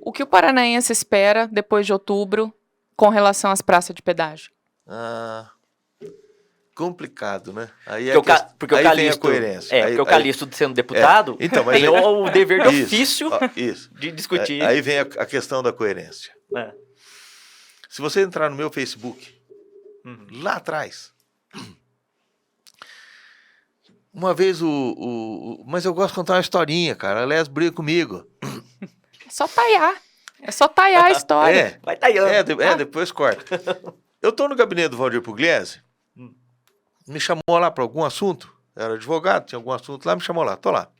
O que o paranaense espera depois de outubro com relação às praças de pedágio? Complicado, né? Porque o Calixto, vem a coerência. Porque o Calixto, sendo deputado, então, mas tem o dever de ofício isso. de discutir. Aí vem a questão da coerência. Se você entrar no meu Facebook, lá atrás, uma vez mas eu gosto de contar uma historinha, cara. Aliás, briga comigo. É só taiar. É só taiar a história. Vai taiando. Depois corta. Eu tô no gabinete do Valdir Pugliese. Me chamou lá para algum assunto. Era advogado, tinha algum assunto lá, me chamou lá. Tô lá.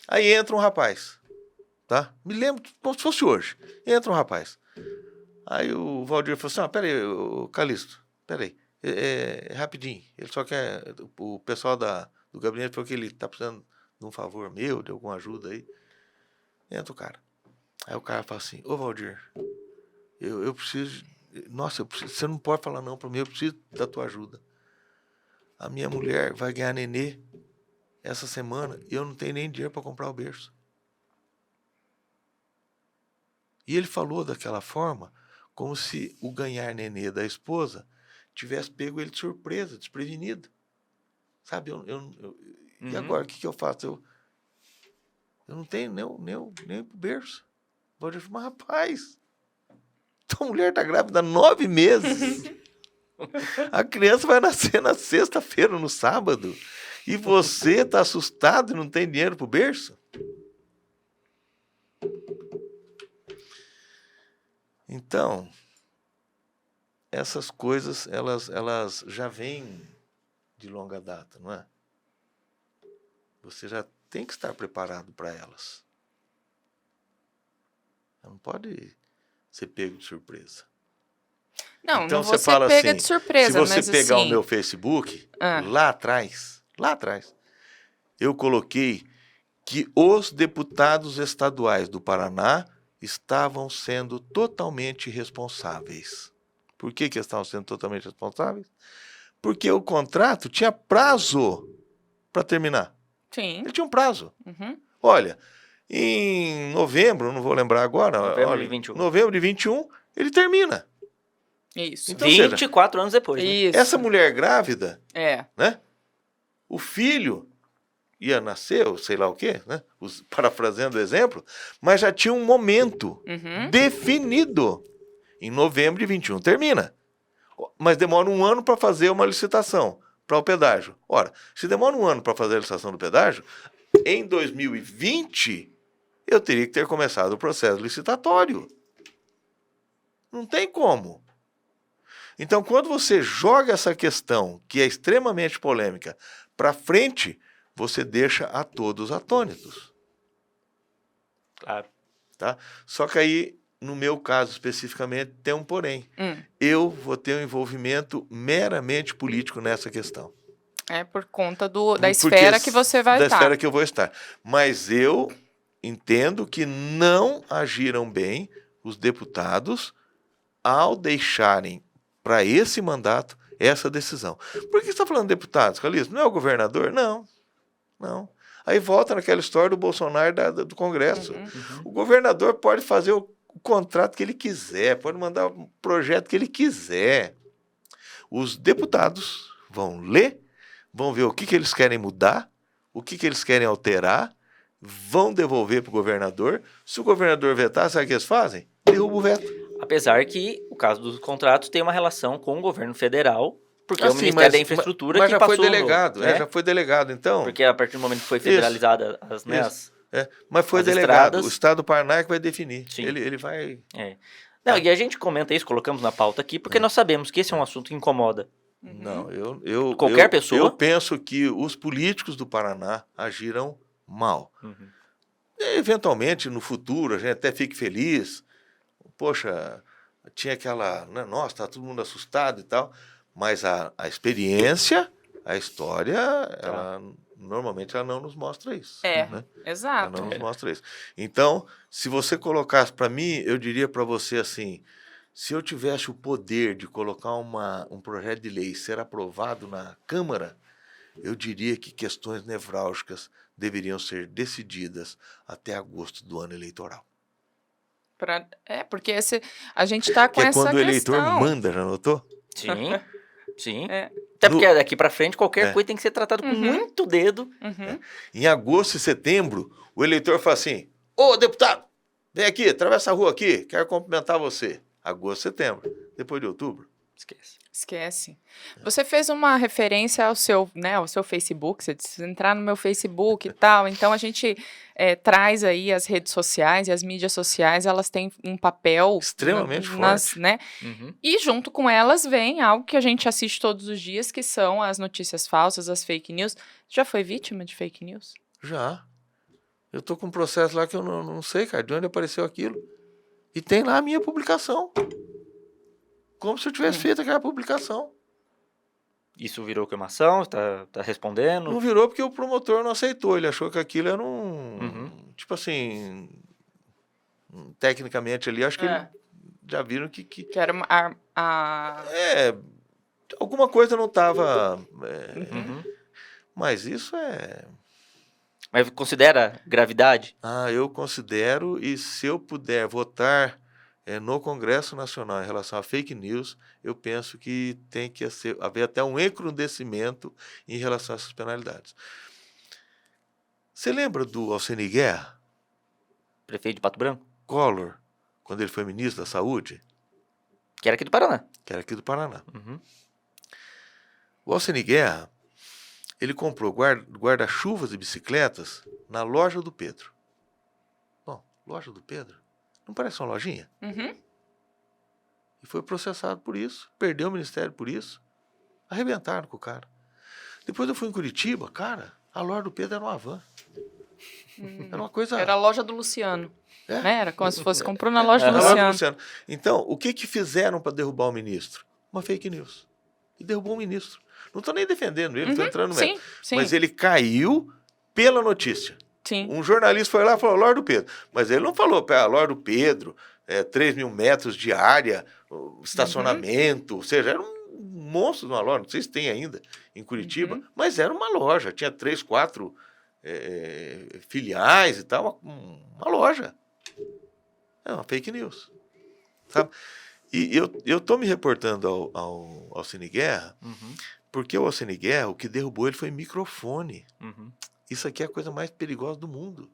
Aí entra um rapaz. Tá? Me lembro como se fosse hoje. Entra um rapaz. Aí o Valdir falou assim, peraí, Calixto, peraí. Rapidinho. Ele só quer... O pessoal do gabinete falou que ele tá precisando de um favor meu, de alguma ajuda aí. Entra o cara. Aí o cara fala assim, ô Valdir, eu preciso... Nossa, você não pode falar não para mim, eu preciso da tua ajuda. A minha mulher vai ganhar nenê essa semana e eu não tenho nem dinheiro para comprar o berço. E ele falou daquela forma, como se o ganhar nenê da esposa tivesse pego ele de surpresa, desprevenido. Sabe, e agora, o que eu faço? Eu não tenho nem pro berço. Vou dizer, mas rapaz, tua mulher tá grávida há 9 meses. A criança vai nascer na sexta-feira, no sábado. E você tá assustado e não tem dinheiro pro berço? Então, essas coisas, elas já vêm de longa data, não é? Você já tem que estar preparado para elas. Não pode ser pego de surpresa. Não, então, não vou você ser fala pega assim, de surpresa, se você mas pegar assim... o meu Facebook, lá atrás, eu coloquei que os deputados estaduais do Paraná estavam sendo totalmente responsáveis. Por que estavam sendo totalmente responsáveis? Porque o contrato tinha prazo para terminar. Sim. Ele tinha um prazo. Uhum. Olha, em novembro, não vou lembrar agora. Novembro de 21. Novembro de 21, ele termina. Isso. Então, ou seja, 24 anos depois, né? Isso. essa mulher grávida, É. né? O filho ia nascer, ou sei lá o quê, né? Parafraseando o exemplo, mas já tinha um momento Uhum. definido. Em novembro de 21 termina. Mas demora um ano para fazer uma licitação para o pedágio. Ora, se demora um ano para fazer a licitação do pedágio, em 2020 eu teria que ter começado o processo licitatório. Não tem como. Então, quando você joga essa questão, que é extremamente polêmica, para frente, você deixa a todos atônitos. Claro. Tá? Só que aí, no meu caso especificamente, tem um porém. Hum. Eu vou ter um envolvimento meramente político nessa questão. É por conta da esfera que você vai da estar. esfera que eu vou estar. Mas eu entendo que não agiram bem os deputados ao deixarem para esse mandato essa decisão. Por que você está falando de deputados, Calixto? Não é o governador? Não. Não. Aí volta naquela história do Bolsonaro do Congresso. Uhum. O governador pode fazer o contrato que ele quiser, pode mandar o projeto que ele quiser. Os deputados vão ler, vão ver o que eles querem mudar, o que eles querem alterar, vão devolver para o governador. Se o governador vetar, sabe o que eles fazem? Derruba o veto. Apesar que o caso dos contratos tem uma relação com o governo federal, porque é o Assim, Ministério da Infraestrutura mas que já passou... foi delegado, né? já foi delegado, então. Porque a partir do momento que foi federalizada Mas foi as delegado. estradas. O Estado do Paraná é que vai definir. Sim. Ele vai... Não, e a gente comenta isso, colocamos na pauta aqui, porque nós sabemos que esse é um assunto que incomoda. Uhum. Não, Qualquer pessoa? Eu penso que os políticos do Paraná agiram mal. Uhum. Eventualmente, no futuro, a gente até fique feliz. Poxa, tinha aquela... Né, nossa, tá todo mundo assustado e tal. Mas a experiência, a história, normalmente ela não nos mostra isso. Né? Exato. Ela não nos mostra isso. Então, se você colocasse para mim, eu diria para você assim, se eu tivesse o poder de colocar um projeto de lei ser aprovado na Câmara, eu diria que questões nevrálgicas deveriam ser decididas até agosto do ano eleitoral. Porque a gente está com que é essa quando o questão. eleitor manda, já notou? Sim, sim. É. Até porque daqui pra frente qualquer É. coisa tem que ser tratado com muito dedo. Uhum. Em agosto e setembro, o eleitor fala assim, ô deputado, vem aqui, atravessa a rua aqui, quero cumprimentar você. Agosto, setembro. Depois de outubro, Esquece. Você fez uma referência ao seu Facebook, você disse entrar no meu Facebook e tal, então a gente traz aí as redes sociais e as mídias sociais, elas têm um papel extremamente forte. né? Uhum. E junto com elas vem algo que a gente assiste todos os dias, que são as notícias falsas, as fake news. Já foi vítima de fake news? Já. Eu tô com um processo lá que eu não sei, cara, de onde apareceu aquilo. E tem lá a minha publicação. Como se eu tivesse feito aquela publicação. Isso virou uma ação? Tá respondendo? Não virou porque o promotor não aceitou. Ele achou que aquilo era Uhum. tipo assim... Tecnicamente ali, acho que eles já viram que... Que era alguma coisa não estava... Uhum. Mas isso é... Mas considera gravidade? eu considero, e se eu puder votar no Congresso Nacional em relação a fake news, eu penso que tem que haver até um encrudecimento em relação a essas penalidades. Você lembra do Alceni Guerra? Prefeito de Pato Branco? Collor, quando ele foi ministro da Saúde? Que era aqui do Paraná. Que era aqui do Paraná. Uhum. O Alceni Guerra, ele comprou guarda-chuvas e bicicletas na loja do Pedro. Bom, loja do Pedro? Não parece uma lojinha? Uhum. E foi processado por isso, perdeu o ministério por isso. Arrebentaram com o cara. Depois eu fui em Curitiba, cara, a loja do Pedro era uma van. Era uma coisa... Era a loja do Luciano. É. Né? Era como se fosse comprou na loja do Na loja do Luciano. Luciano. Então, o que fizeram para derrubar o ministro? Uma fake news. E derrubou o ministro. Não estou nem defendendo ele, estou entrando no mérito. Sim. Mas ele caiu pela notícia. Sim. Um jornalista foi lá e falou, loja do Pedro. Mas ele não falou, loja do Pedro, 3.000 metros de área, estacionamento, ou seja, era um monstro de uma loja, não sei se tem ainda em Curitiba, mas era uma loja, tinha 3, 4 filiais e tal, uma loja. É uma fake news. Sabe? E eu estou me reportando ao Cine Guerra, porque o Cine Guerra, o que derrubou ele foi microfone. Isso aqui é a coisa mais perigosa do mundo.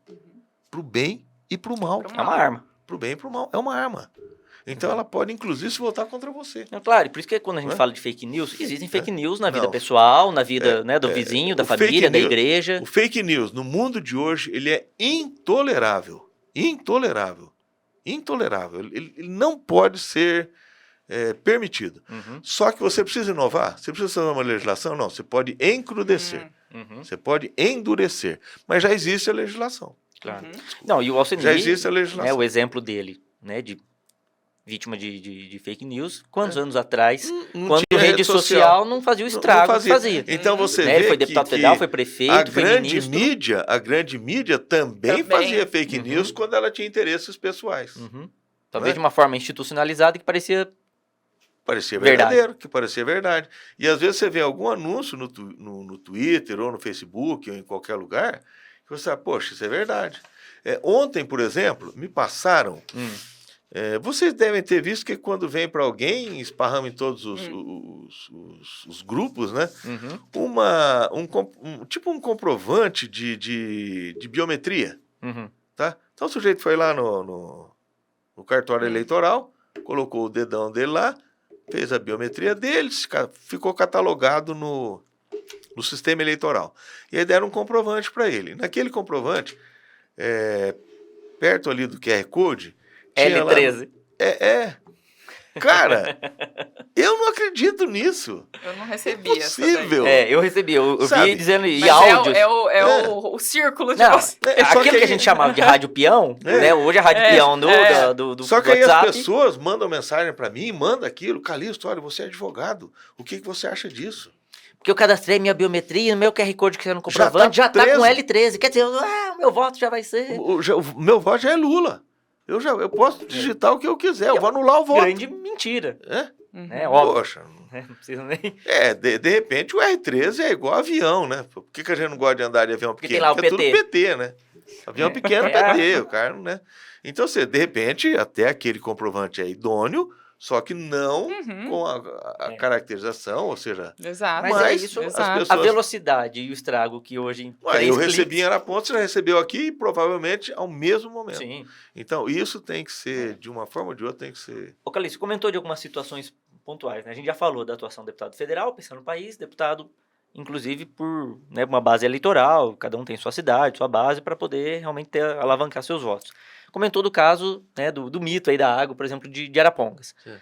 Pro bem e pro mal. É uma arma. Pro bem e pro mal. É uma arma. Então ela pode, inclusive, se voltar contra você. Claro, e por isso que quando a gente fala de fake news, existem fake news na vida pessoal, na vida do vizinho, da família, da igreja. O fake news, no mundo de hoje, ele é intolerável. Intolerável. Intolerável. Ele não pode ser permitido. Só que você precisa inovar. Você precisa fazer uma legislação? Não, você pode encrudecer. Você pode endurecer. Mas já existe a legislação. Claro. Não, e o Alcenir, já existe a legislação. O exemplo dele, né, de vítima de fake news, quantos anos atrás, quando a rede social não fazia o estrago que fazia. Então você vê ele foi deputado federal, foi prefeito, foi ministro. A grande mídia também fazia fake news quando ela tinha interesses pessoais. Talvez de uma forma institucionalizada que parecia verdadeiro, que parecia verdade. E às vezes você vê algum anúncio no Twitter ou no Facebook ou em qualquer lugar que você fala, poxa, isso é verdade. Ontem, por exemplo, me passaram... vocês devem ter visto que quando vem para alguém, esparrama em todos os grupos, né? Tipo um comprovante de biometria. Tá? Então o sujeito foi lá no cartório eleitoral, colocou o dedão dele lá, fez a biometria dele, ficou catalogado no sistema eleitoral. E aí deram um comprovante para ele. Naquele comprovante, perto ali do QR Code, L13. Cara, eu não acredito nisso. Eu não recebi essa possível. Eu recebi. Eu vi dizendo... Mas e áudios. O círculo de você. Aquilo que a gente chamava de rádio peão, né? Hoje é rádio peão do Só que WhatsApp. Aí as pessoas mandam mensagem para mim, manda aquilo. Calixto, olha, você é advogado. O que você acha disso? Porque eu cadastrei minha biometria, meu QR Code que você não comprovante já tá com L13. Quer dizer, o meu voto já vai ser... O meu voto já é Lula. Eu posso digitar o que eu quiser, eu vou anular o voto. Grande mentira. Óbvio. Poxa. Não precisa nem... De repente o R13 é igual avião, né? Por que a gente não gosta de andar de avião pequeno? Porque tem lá o PT. É tudo PT, né? Avião pequeno, PT, o cara, né? Então, de repente, até aquele comprovante é idôneo, só que não com a caracterização, ou seja... Exato. Mas isso, as pessoas... A velocidade e o estrago que hoje... eu recebi em Arapongas, você já recebeu aqui, provavelmente ao mesmo momento. Sim. Então, isso tem que ser, de uma forma ou de outra, tem que ser... Ô, Calixto, comentou de algumas situações pontuais, né? A gente já falou da atuação do deputado federal, pensando no país, deputado, inclusive, por uma base eleitoral, cada um tem sua cidade, sua base, para poder realmente alavancar seus votos. Comentou do caso, né, do mito aí da água, por exemplo, de Arapongas. Sim.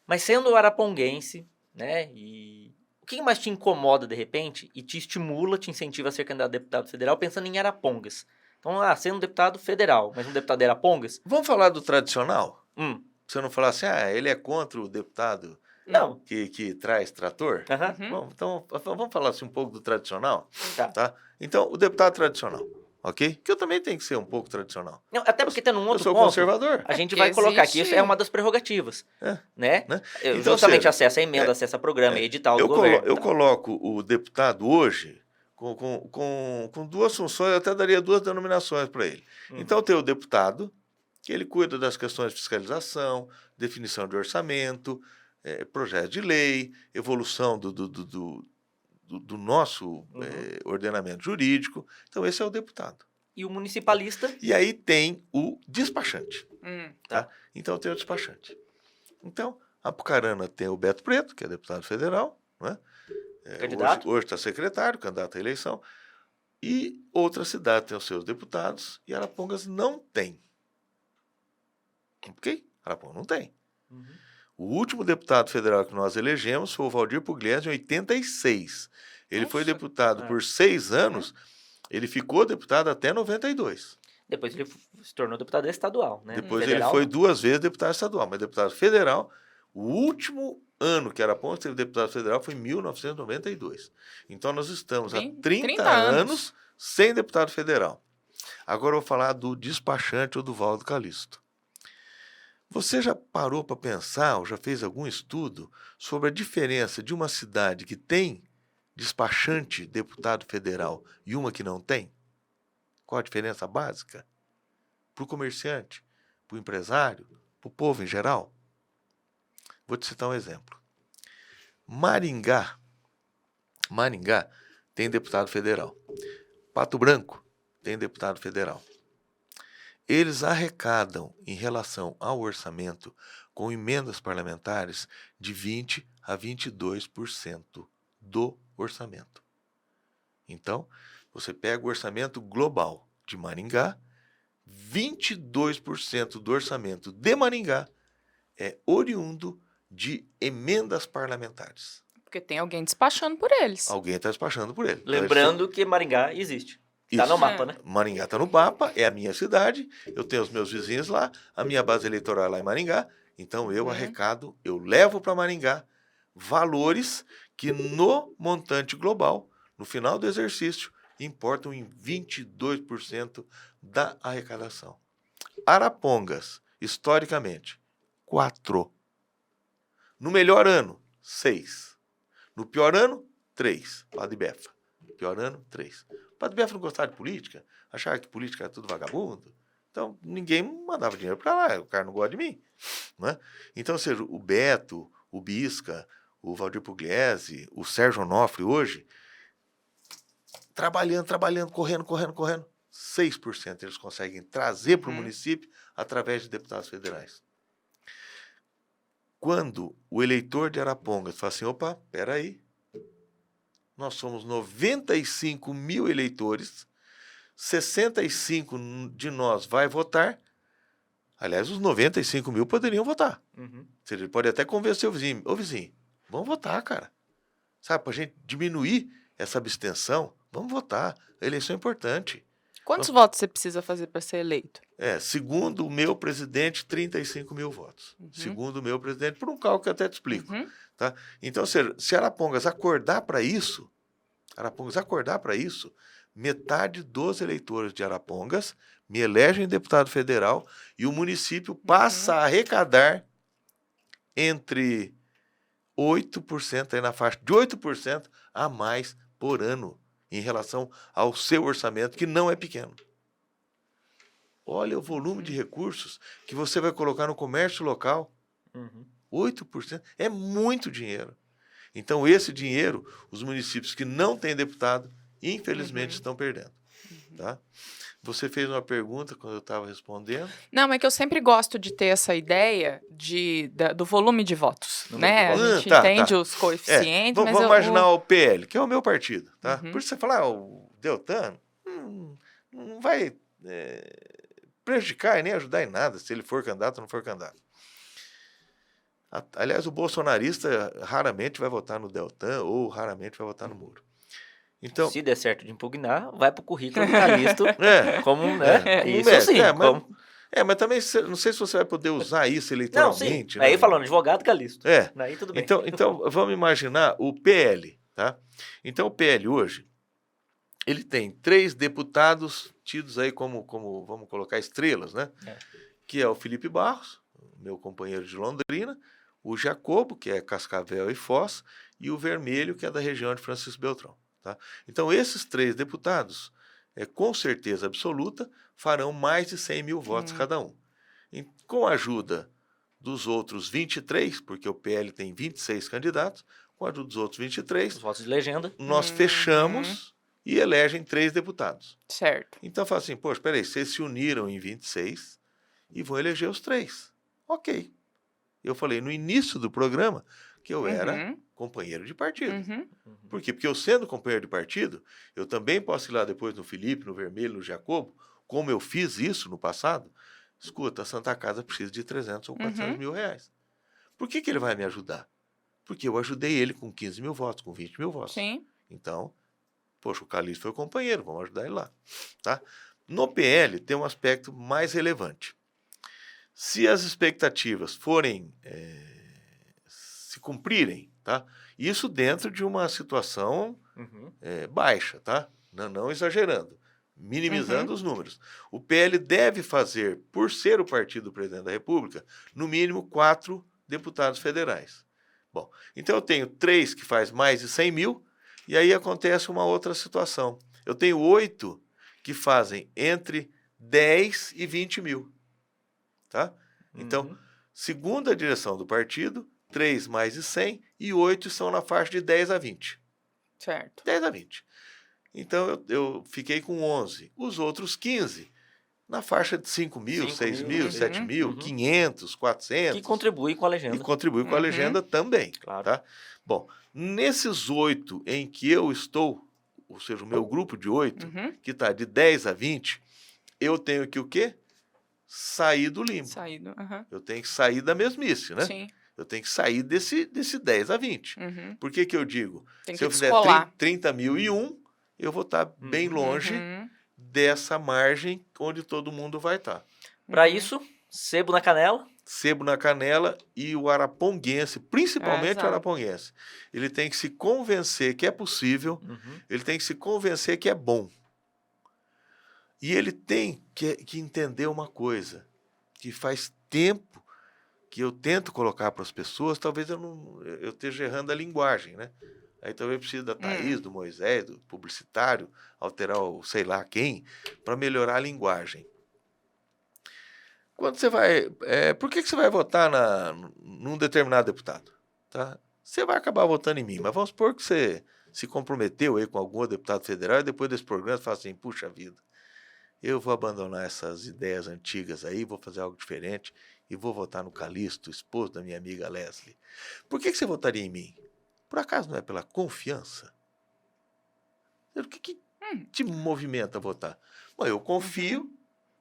Mas sendo araponguense, né, e o que mais te incomoda de repente e te estimula, te incentiva a ser candidato a deputado federal pensando em Arapongas? Então, sendo deputado federal, mas um deputado de Arapongas... Vamos falar do tradicional? Você não falar assim, ele é contra o deputado não. Que traz trator? Bom, então, vamos falar assim um pouco do tradicional? Tá? Então, o deputado tradicional. Ok? Que eu também tenho que ser um pouco tradicional. Não, até porque tem um outro ponto. Eu sou ponto, conservador. A gente vai colocar aqui, isso é uma das prerrogativas. Né? Então, justamente acesso a emenda, acesso a programa, edital do governo. Eu coloco o deputado hoje com duas funções, eu até daria duas denominações para ele. Então, tem o deputado, que ele cuida das questões de fiscalização, definição de orçamento, projeto de lei, evolução do nosso ordenamento jurídico. Então, esse é o deputado. E o municipalista? E aí tem o despachante. Tá? Então, tem o despachante. Então, a Apucarana tem o Beto Preto, que é deputado federal, né? Candidato? Hoje está secretário, candidato à eleição. E outra cidade tem os seus deputados e Arapongas não tem. Ok? Arapongas não tem. O último deputado federal que nós elegemos foi o Valdir Pugliese, em 86. Ele foi deputado por 6 anos, ele ficou deputado até 92. Depois ele se tornou deputado estadual, né? Depois federal, ele foi 2 vezes deputado estadual, mas deputado federal, o último ano que Arapongas teve deputado federal foi em 1992. Então nós estamos há 30 anos sem deputado federal. Agora eu vou falar do despachante ou do Valdo Calixto. Você já parou para pensar, ou já fez algum estudo sobre a diferença de uma cidade que tem despachante deputado federal e uma que não tem? Qual a diferença básica? Para o comerciante, para o empresário, para o povo em geral? Vou te citar um exemplo. Maringá tem deputado federal. Pato Branco tem deputado federal. Eles arrecadam, em relação ao orçamento, com emendas parlamentares, de 20% a 22% do orçamento. Então, você pega o orçamento global de Maringá, 22% do orçamento de Maringá é oriundo de emendas parlamentares. Porque tem alguém despachando por eles. Alguém está despachando por ele. Lembrando que Maringá existe. Está no mapa, né? Maringá está no mapa, é a minha cidade, eu tenho os meus vizinhos lá, a minha base eleitoral é lá em Maringá, então eu arrecado, eu levo para Maringá valores que no montante global, no final do exercício, importam em 22% da arrecadação. Arapongas, historicamente, 4. No melhor ano, 6. No pior ano, 3. Padre Befa. Pior ano, 3. Padre Befa não gostava de política, achava que política era tudo vagabundo. Então, ninguém mandava dinheiro para lá, o cara não gosta de mim. Né? Então, ou seja, o Beto, o Bisca, o Valdir Pugliese, o Sérgio Onofre hoje, trabalhando, correndo, 6% eles conseguem trazer para o município através de deputados federais. Quando o eleitor de Arapongas fala assim, opa, peraí, nós somos 95 mil eleitores, 65 de nós vai votar, aliás, os 95 mil poderiam votar. Ele pode até convencer o vizinho, ô vizinho, vamos votar, cara. Sabe, para a gente diminuir essa abstenção, vamos votar, a eleição é importante. Quantos votos você precisa fazer para ser eleito? Segundo o meu presidente, 35 mil votos. Segundo o meu presidente, por um cálculo que eu até te explico. Tá? Então, se Arapongas acordar para isso, metade dos eleitores de Arapongas me elegem deputado federal e o município passa a arrecadar entre 8%, aí na faixa de 8% a mais por ano, em relação ao seu orçamento, que não é pequeno. Olha o volume de recursos que você vai colocar no comércio local. 8% é muito dinheiro. Então, esse dinheiro, os municípios que não têm deputado, infelizmente, estão perdendo. Tá? Você fez uma pergunta quando eu estava respondendo. Não, é que eu sempre gosto de ter essa ideia do volume de votos, né? A gente entende os coeficientes, mas vamos imaginar o PL, que é o meu partido, tá? Por isso você falar, o Deltan não vai prejudicar e nem ajudar em nada se ele for candidato ou não for candidato. Aliás, o bolsonarista raramente vai votar no Deltan ou raramente vai votar no Moro. Então, se der certo de impugnar, vai para o currículo do Calixto como isso médico, sim. Mas também não sei se você vai poder usar isso eleitoralmente. Não, sim. Aí falando, advogado Calixto. Aí tudo bem. Então, vamos imaginar o PL. Tá? Então, o PL hoje, ele tem 3 deputados tidos aí como vamos colocar, estrelas, né? Que é o Felipe Barros, meu companheiro de Londrina, o Jacobo, que é Cascavel e Foz, e o Vermelho, que é da região de Francisco Beltrão. Tá? Então, esses 3 deputados, com certeza absoluta, farão mais de 100 mil votos cada um. E, com a ajuda dos outros 23, porque o PL tem 26 candidatos, com a ajuda dos outros 23, os votos de legenda, nós fechamos e elegem 3 deputados. Certo. Então, fala assim, poxa, peraí, vocês se uniram em 26 e vão eleger os 3. Ok. Eu falei no início do programa que eu era companheiro de partido. Por quê? Porque eu sendo companheiro de partido, eu também posso ir lá depois no Felipe, no Vermelho, no Jacobo, como eu fiz isso no passado. Escuta, a Santa Casa precisa de 300 ou 400 mil reais. Por que ele vai me ajudar? Porque eu ajudei ele com 15 mil votos, com 20 mil votos. Sim. Então, poxa, o Calixto foi companheiro, vamos ajudar ele lá. Tá? No PL tem um aspecto mais relevante. Se as expectativas forem se cumprirem, tá? Isso dentro de uma situação baixa, tá? Não exagerando, minimizando os números. O PL deve fazer, por ser o partido do presidente da República, no mínimo 4 deputados federais. Bom, então eu tenho 3 que faz mais de 100 mil, e aí acontece uma outra situação. Eu tenho 8 que fazem entre 10 e 20 mil. Tá? Então, Uhum. segundo a direção do partido, 3 mais de 100 e 8 são na faixa de 10 a 20. Certo. 10 a 20. Então, eu fiquei com 11. Os outros 15, na faixa de 5 mil, 6 mil, uhum, 7 mil, uhum. 500, 400. Que contribui com a legenda. E contribui com a Uhum. legenda também. Claro. Tá? Bom, nesses 8 em que eu estou, ou seja, o meu grupo de 8, Uhum. que está de 10 a 20, eu tenho que o quê? Sair do limbo. Saído. Uhum. Eu tenho que sair da mesmice, né? Sim. Eu tenho que sair desse 10 a 20. Uhum. Por que eu digo? Tem Se que eu fizer descolar. 30.001, eu vou estar bem longe Uhum. dessa margem onde todo mundo vai estar. Para Uhum. isso, sebo na canela. Sebo na canela e o araponguense, principalmente o exato. araponguense, ele tem que se convencer que é possível, Uhum. ele tem que se convencer que é bom. E ele tem que entender uma coisa, que faz tempo que eu tento colocar para as pessoas, talvez eu esteja errando a linguagem, né? Aí talvez precise da Thaís, do Moisés, do publicitário, alterar o sei lá quem, para melhorar a linguagem. Quando você vai... por que você vai votar num determinado deputado? Tá? Você vai acabar votando em mim, mas vamos supor que você se comprometeu aí com algum deputado federal e depois desse programa você fala assim, puxa vida, eu vou abandonar essas ideias antigas aí, vou fazer algo diferente e vou votar no Calixto, esposo da minha amiga Leslie. Por que você votaria em mim? Por acaso não é pela confiança? O que te movimenta a votar? Bom, eu confio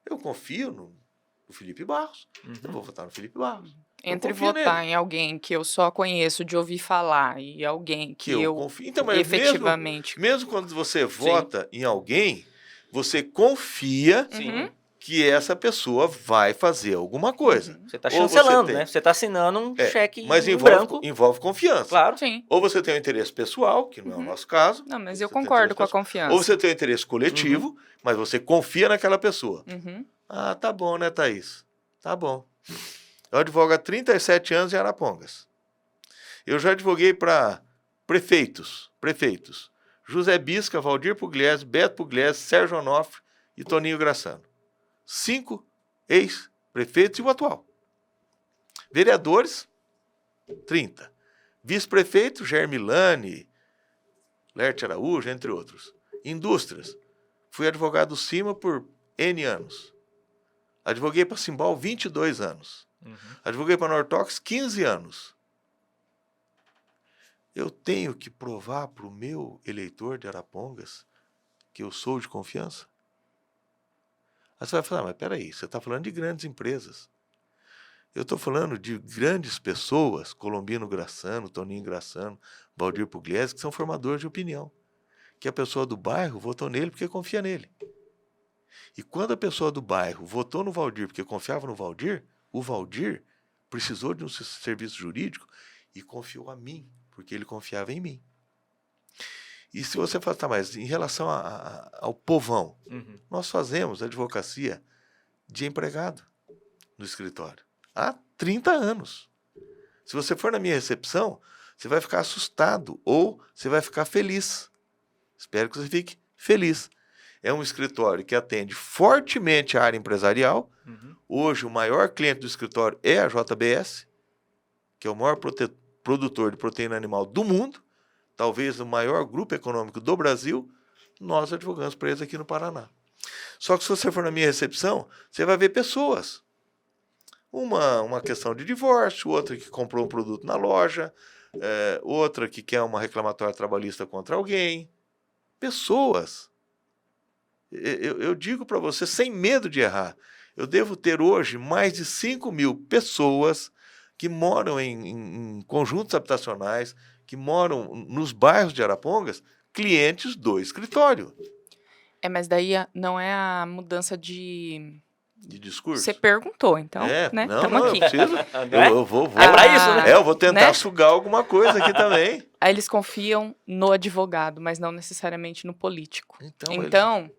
no Felipe Barros, eu vou votar no Felipe Barros. Entre confio votar nele. em alguém que eu só conheço de ouvir falar e alguém que eu confio. Então, mas efetivamente... mesmo quando você vota em alguém, você confia Uhum. que essa pessoa vai fazer alguma coisa. Você está Ou você chancelando, tem- né? Você está assinando um cheque Mas em branco. envolve confiança. Claro. Sim. Ou você tem um interesse pessoal, que não é o nosso caso. Não, mas Você eu tem concordo interesse com a pessoal. confiança. Ou você tem um interesse coletivo, mas você confia naquela pessoa. Uhum. Ah, tá bom, né, Thaís? Tá bom. Eu advogo há 37 anos em Arapongas. Eu já advoguei para prefeitos. José Bisca, Valdir Pugliese, Beto Pugliese, Sérgio Onofre e Toninho Graçano. 5 ex-prefeitos e o atual. Vereadores, 30. Vice-prefeito, Jair Milani, Lerte Araújo, entre outros. Indústrias, fui advogado do CIMA por N anos. Advoguei para Simbal 22 anos. Advoguei para Nortox 15 anos. Eu tenho que provar para o meu eleitor de Arapongas que eu sou de confiança? Aí você vai falar, mas peraí, você está falando de grandes empresas. Eu estou falando de grandes pessoas, Colombino Graçano, Toninho Graçano, Valdir Pugliese, que são formadores de opinião. Que a pessoa do bairro votou nele porque confia nele. E quando a pessoa do bairro votou no Valdir porque confiava no Valdir, o Valdir precisou de um serviço jurídico e confiou a mim, porque ele confiava em mim. E se você falar, tá, mas em relação ao povão, nós fazemos advocacia de empregado no escritório há 30 anos. Se você for na minha recepção, você vai ficar assustado ou você vai ficar feliz. Espero que você fique feliz. É um escritório que atende fortemente a área empresarial. Hoje, o maior cliente do escritório é a JBS, que é o maior produtor de proteína animal do mundo, talvez o maior grupo econômico do Brasil. Nós advogamos para eles aqui no Paraná. Só que se você for na minha recepção, você vai ver pessoas. Uma questão de divórcio, outra que comprou um produto na loja, outra que quer uma reclamatória trabalhista contra alguém. Pessoas. Eu digo para você, sem medo de errar, eu devo ter hoje mais de 5 mil pessoas que moram em conjuntos habitacionais, que moram nos bairros de Arapongas, clientes do escritório. Mas daí não é a mudança de discurso. Você perguntou, então, né? Estamos aqui. Eu preciso. Eu vou. É para isso, né? Eu vou tentar sugar alguma coisa aqui também. Aí eles confiam no advogado, mas não necessariamente no político. Então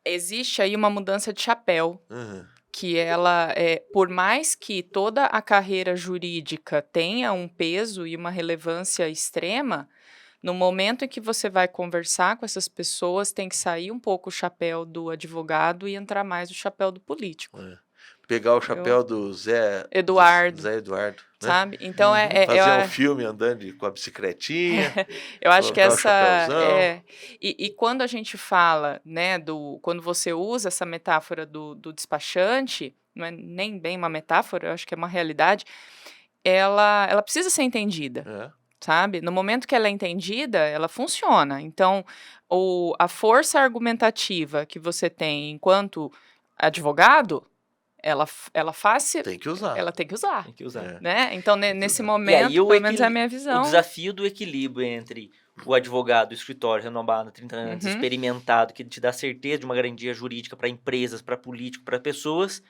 existe aí uma mudança de chapéu, que ela, por mais que toda a carreira jurídica tenha um peso e uma relevância extrema, No momento em que você vai conversar com essas pessoas, tem que sair um pouco o chapéu do advogado e entrar mais o chapéu do político. Pegar o chapéu do Zé Eduardo. Eduardo, né? Sabe? Então, Fazer um filme andando com a bicicletinha. Eu acho que colocar o essa chapéuzão. e quando a gente fala, né, quando você usa essa metáfora do despachante, não é nem bem uma metáfora, eu acho que é uma realidade, ela precisa ser entendida, sabe? No momento que ela é entendida, ela funciona. Então, a força argumentativa que você tem enquanto advogado, ela faz, Tem que usar. ela tem que usar. Tem que usar. Né? Então, nesse E momento, aí, pelo menos é a minha visão. O desafio do equilíbrio entre o advogado, o escritório renomado há 30 anos, experimentado, que te dá certeza de uma garantia jurídica para empresas, para políticos, para pessoas,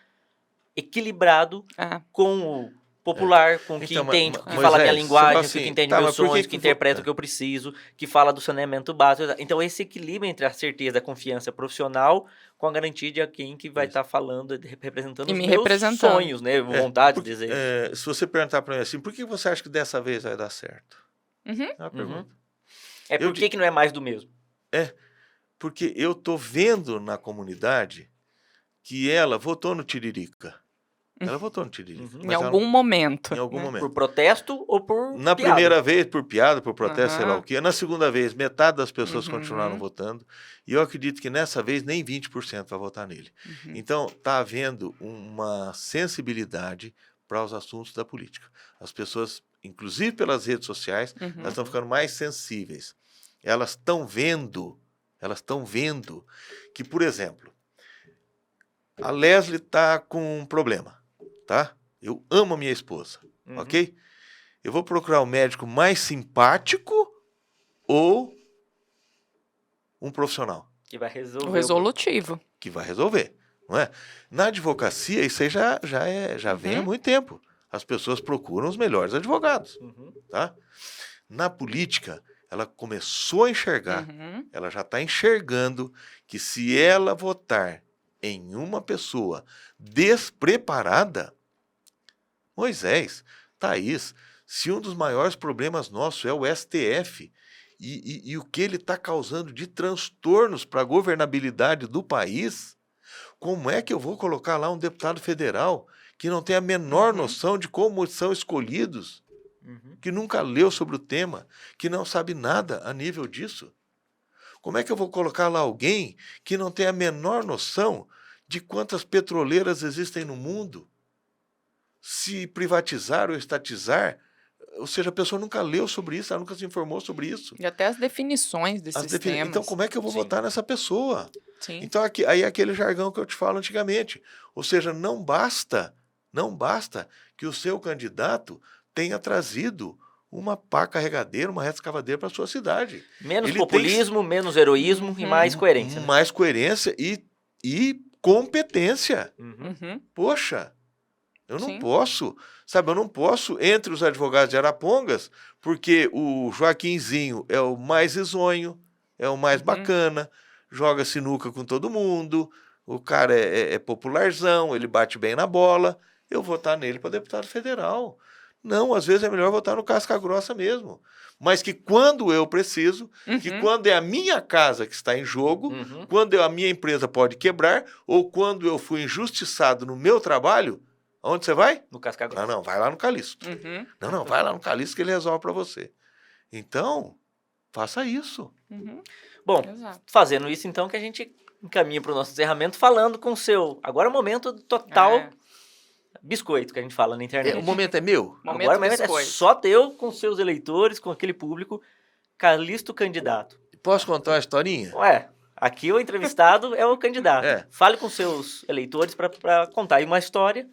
equilibrado com o popular, com o que entende, que fala a minha linguagem, que entende meus sonhos, que interpreta o que eu preciso, que fala do saneamento básico. Então, esse equilíbrio entre a certeza, a confiança profissional com a garantia de quem que vai estar falando, representando os meus sonhos, né? Vontades, desejos. Se você perguntar para mim assim, por que você acha que dessa vez vai dar certo? É uma pergunta. Por que não é mais do mesmo? Porque eu tô vendo na comunidade que ela votou no Tiririca. Ela votou no Tiririca. Em algum momento. Em algum momento. Por protesto ou por Na piada? primeira vez, por piada, por protesto, sei lá o quê. Na segunda vez, metade das pessoas continuaram votando. E eu acredito que nessa vez nem 20% vai votar nele. Então, está havendo uma sensibilidade para os assuntos da política. As pessoas, inclusive pelas redes sociais, elas estão ficando mais sensíveis. Elas estão vendo que, por exemplo, a Leslie está com um problema. Tá? Eu amo a minha esposa, ok? Eu vou procurar um médico mais simpático ou um profissional? Que vai resolver. O resolutivo. Que vai resolver, não é? Na advocacia, isso aí já vem há muito tempo. As pessoas procuram os melhores advogados, tá? Na política, ela começou a enxergar, ela já está enxergando que se ela votar em uma pessoa despreparada, Moisés, Thaís, se um dos maiores problemas nossos é o STF e o que ele está causando de transtornos para a governabilidade do país, como é que eu vou colocar lá um deputado federal que não tem a menor noção de como são escolhidos, que nunca leu sobre o tema, que não sabe nada a nível disso? Como é que eu vou colocar lá alguém que não tem a menor noção de quantas petroleiras existem no mundo? Se privatizar ou estatizar, ou seja, a pessoa nunca leu sobre isso, ela nunca se informou sobre isso. E até as definições desses temas. Então, como é que eu vou votar nessa pessoa? Sim. Então, aí é aquele jargão que eu te falo antigamente. Ou seja, não basta que o seu candidato tenha trazido uma pá carregadeira, uma reta escavadeira para a sua cidade. Menos populismo, menos heroísmo e mais coerência. Mais coerência e competência. Poxa, eu não posso, eu não posso, entre os advogados de Arapongas, porque o Joaquinzinho é o mais risonho, é o mais bacana, joga sinuca com todo mundo, o cara é popularzão, ele bate bem na bola, eu vou votar nele para deputado federal. Não, às vezes é melhor votar no casca grossa mesmo. Mas que quando eu preciso, que quando é a minha casa que está em jogo, quando a minha empresa pode quebrar, ou quando eu fui injustiçado no meu trabalho, aonde você vai? No casca grossa. Não, vai lá no Calixto. Não, vai lá no Calixto que ele resolve para você. Então, faça isso. Bom, fazendo isso então que a gente encaminha para o nosso encerramento falando com o seu... Agora é o momento total biscoito que a gente fala na internet. O momento é meu? Agora o momento é só teu com seus eleitores, com aquele público. Calixto candidato. Posso contar uma historinha? Aqui o entrevistado é o candidato. Fale com seus eleitores para contar aí uma história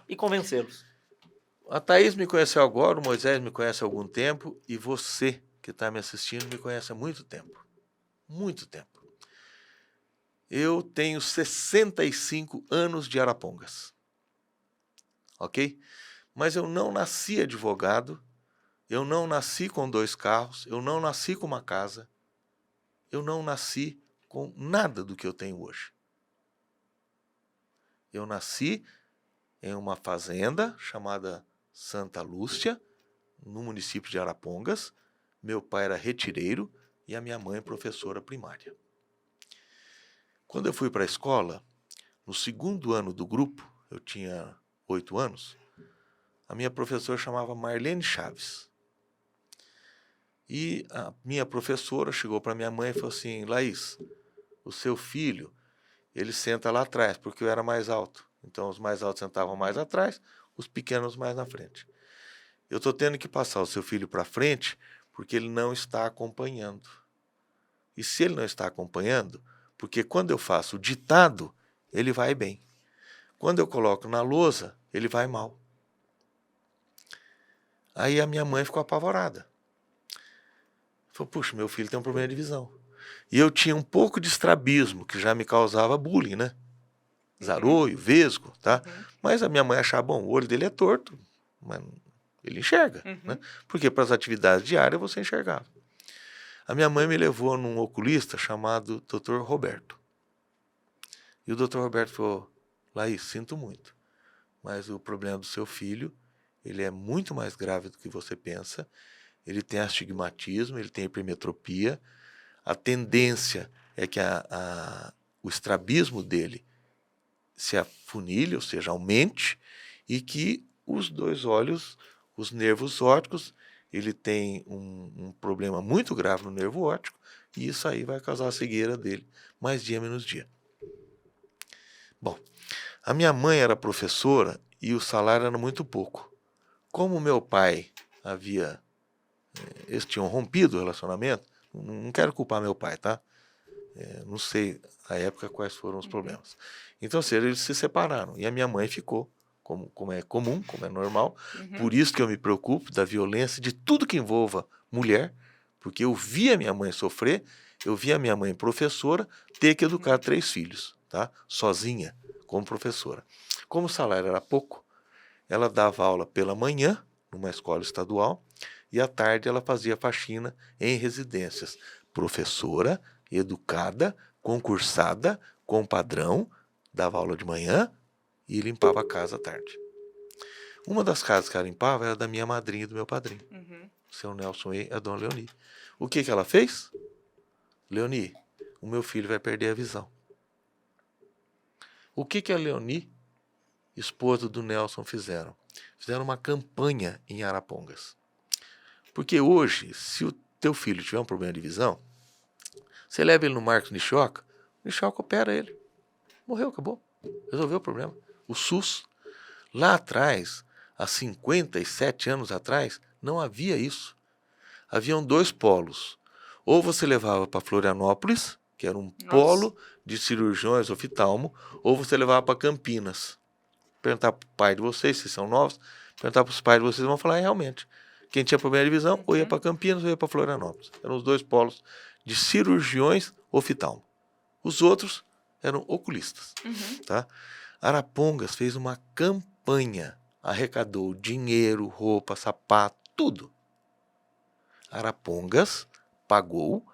e convencê-los. A Thaís me conheceu agora, o Moisés me conhece há algum tempo e você que está me assistindo me conhece há muito tempo. Muito tempo. Eu tenho 65 anos de Arapongas. Ok? Mas eu não nasci advogado, eu não nasci com 2 carros, eu não nasci com uma casa, eu não nasci com nada do que eu tenho hoje. Eu nasci em uma fazenda chamada Santa Lúcia, no município de Arapongas. meu pai era retireiro e a minha mãe professora primária. Quando eu fui para a escola, no segundo ano do grupo, eu tinha 8 anos, a minha professora chamava Marlene Chaves. E a minha professora chegou para minha mãe e falou assim: Laís, o seu filho, ele senta lá atrás, porque eu era mais alto. Então os mais altos sentavam mais atrás, os pequenos mais na frente. Eu estou tendo que passar o seu filho para frente porque ele não está acompanhando. E se ele não está acompanhando, porque quando eu faço o ditado, ele vai bem. Quando eu coloco na lousa, ele vai mal. Aí a minha mãe ficou apavorada. Falou, puxa, meu filho tem um problema de visão. E eu tinha um pouco de estrabismo, que já me causava bullying, né? Zaroio, vesgo, tá? Mas a minha mãe achava, bom, o olho dele é torto, mas ele enxerga, né? Porque para as atividades diárias você enxergava. A minha mãe me levou num oculista chamado Dr. Roberto. E o Dr. Roberto falou, Laís, sinto muito, mas o problema do seu filho, ele é muito mais grave do que você pensa, ele tem astigmatismo, ele tem hipermetropia, a tendência é que o estrabismo dele se afunilhe, ou seja, aumente, e que os dois olhos, os nervos ópticos, ele tem um problema muito grave no nervo óptico, e isso aí vai causar a cegueira dele, mais dia menos dia. Bom, a minha mãe era professora e o salário era muito pouco. Como meu pai eles tinham rompido o relacionamento, não quero culpar meu pai, tá? Não sei à época quais foram os problemas. Então, assim, eles se separaram e a minha mãe ficou, como é comum, como é normal. Por isso que eu me preocupo da violência, de tudo que envolva mulher, porque eu vi a minha mãe sofrer, eu vi a minha mãe professora ter que educar 3 filhos, tá? Sozinha, como professora. Como o salário era pouco, ela dava aula pela manhã, numa escola estadual, e à tarde ela fazia faxina em residências. Professora, educada, concursada, com padrão, dava aula de manhã e limpava a casa à tarde. Uma das casas que ela limpava era da minha madrinha e do meu padrinho, o seu Nelson e a dona Leoni. O que ela fez? Leoni, o meu filho vai perder a visão. O que a Leoni, esposa do Nelson, fizeram? Fizeram uma campanha em Arapongas. Porque hoje, se o teu filho tiver um problema de visão, você leva ele no Marcos Nishioca, o Nishioca opera ele. Morreu, acabou. Resolveu o problema. O SUS, lá atrás, há 57 anos atrás, não havia isso. Haviam 2 polos. Ou você levava para Florianópolis, que era um polo de cirurgiões oftalmo, ou você levava para Campinas. Perguntar para o pai de vocês, se são novos, perguntar para os pais de vocês, vão falar, realmente. Quem tinha problema de visão, ou ia para Campinas, ou ia para Florianópolis. Eram os 2 polos de cirurgiões oftalmo. Os outros eram oculistas. Tá? Arapongas fez uma campanha, arrecadou dinheiro, roupa, sapato, tudo. Arapongas pagou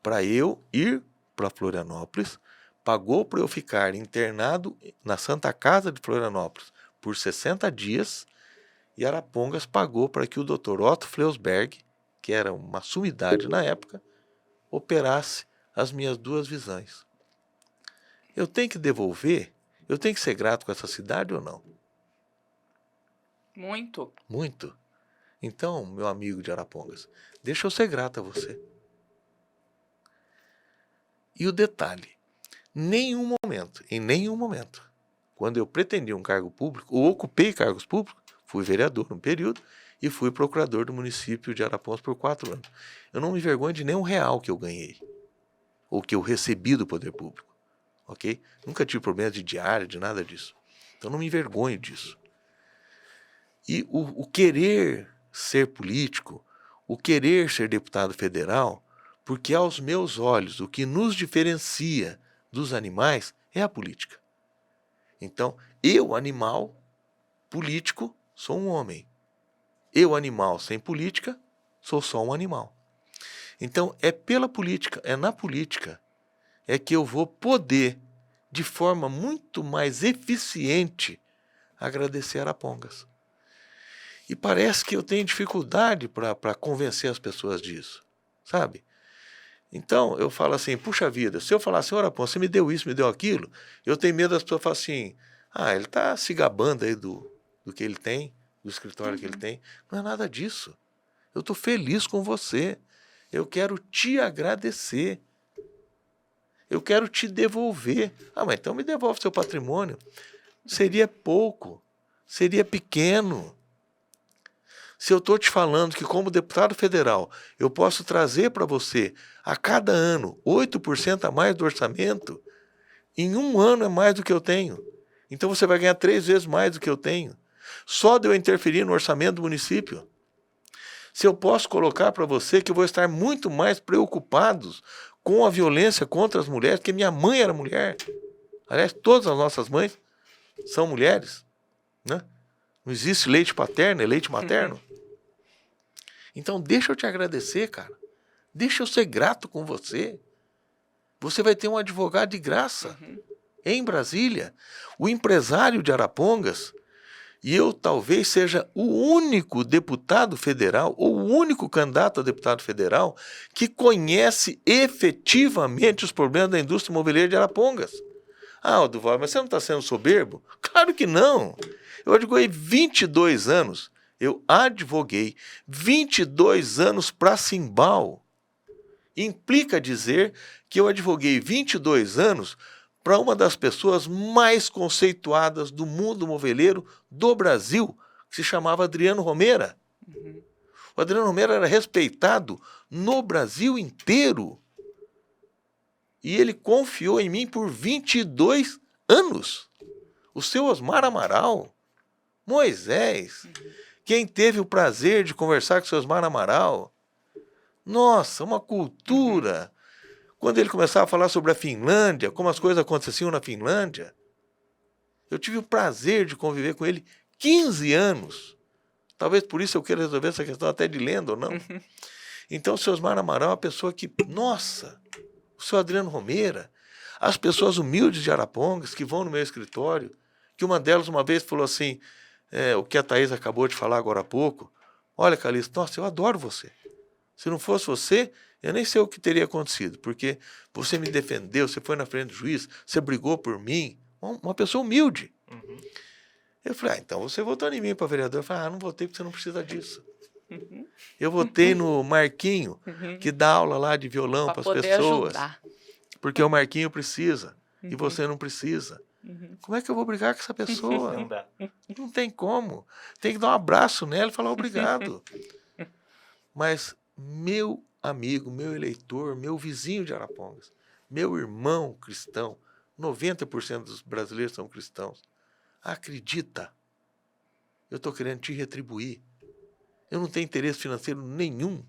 para eu ir para Florianópolis, pagou para eu ficar internado na Santa Casa de Florianópolis por 60 dias, e Arapongas pagou para que o Dr. Otto Fleusberg, que era uma sumidade na época, operasse as minhas 2 visões. Eu tenho que devolver? Eu tenho que ser grato com essa cidade ou não? Muito. Muito. Então, meu amigo de Arapongas, deixa eu ser grato a você. E o detalhe, em nenhum momento, quando eu pretendia um cargo público, ou ocupei cargos públicos, fui vereador um período e fui procurador do município de Arapongas por 4 anos. Eu não me envergonho de nenhum real que eu ganhei, ou que eu recebi do poder público. Ok? Nunca tive problema de diária, de nada disso. Então não me envergonho disso. E o querer ser político, o querer ser deputado federal, porque aos meus olhos o que nos diferencia dos animais é a política. Então, eu, animal, político, sou um homem. Eu, animal sem política, sou só um animal. Então, é pela política, é na política, é que eu vou poder, de forma muito mais eficiente, agradecer a Arapongas. E parece que eu tenho dificuldade para convencer as pessoas disso, sabe? Então, eu falo assim, puxa vida, se eu falar assim, Arapong, você me deu isso, me deu aquilo, eu tenho medo das pessoas falarem assim, ele está se gabando aí do que ele tem, do escritório que ele tem. Não é nada disso. Eu estou feliz com você. Eu quero te agradecer. Eu quero te devolver. Mas então me devolve seu patrimônio. Seria pouco, seria pequeno. Se eu estou te falando que, como deputado federal, eu posso trazer para você, a cada ano, 8% a mais do orçamento, em um ano é mais do que eu tenho. Então você vai ganhar 3 vezes mais do que eu tenho. Só de eu interferir no orçamento do município. Se eu posso colocar para você que eu vou estar muito mais preocupado com a violência contra as mulheres, porque minha mãe era mulher. Aliás, todas as nossas mães são mulheres, né? Não existe leite paterno, é leite materno. Então, deixa eu te agradecer, cara. Deixa eu ser grato com você. Você vai ter um advogado de graça em Brasília. O empresário de Arapongas, e eu talvez seja o único deputado federal, ou o único candidato a deputado federal, que conhece efetivamente os problemas da indústria imobiliária de Arapongas. Duval, mas você não está sendo soberbo? Claro que não. Eu advoguei 22 anos. Eu advoguei 22 anos para Simbal. Implica dizer que eu advoguei 22 anos para uma das pessoas mais conceituadas do mundo moveleiro do Brasil, que se chamava Adriano Romera. O Adriano Romera era respeitado no Brasil inteiro. E ele confiou em mim por 22 anos. O seu Osmar Amaral, Moisés, quem teve o prazer de conversar com o seu Osmar Amaral, nossa, uma cultura. Quando ele começava a falar sobre a Finlândia, como as coisas aconteciam na Finlândia, eu tive o prazer de conviver com ele 15 anos. Talvez por isso eu queira resolver essa questão até de lenda ou não. Então, o seu Osmar Amaral é uma pessoa que, nossa, o seu Adriano Romera, as pessoas humildes de Arapongas que vão no meu escritório, que uma delas uma vez falou assim, o que a Thaís acabou de falar agora há pouco, olha, Calixto, nossa, eu adoro você. Se não fosse você, eu nem sei o que teria acontecido, porque você me defendeu, você foi na frente do juiz, você brigou por mim, uma pessoa humilde. Eu falei, então você votou em mim para vereador. Eu falei, não votei porque você não precisa disso. Eu votei no Marquinho, que dá aula lá de violão para as pessoas. Ajudar. Porque o Marquinho precisa, e você não precisa. Como é que eu vou brigar com essa pessoa? Não dá. Não tem como. Tem que dar um abraço nela e falar obrigado. Mas meu amigo, meu eleitor, meu vizinho de Arapongas, meu irmão cristão, 90% dos brasileiros são cristãos, acredita, eu estou querendo te retribuir. Eu não tenho interesse financeiro nenhum.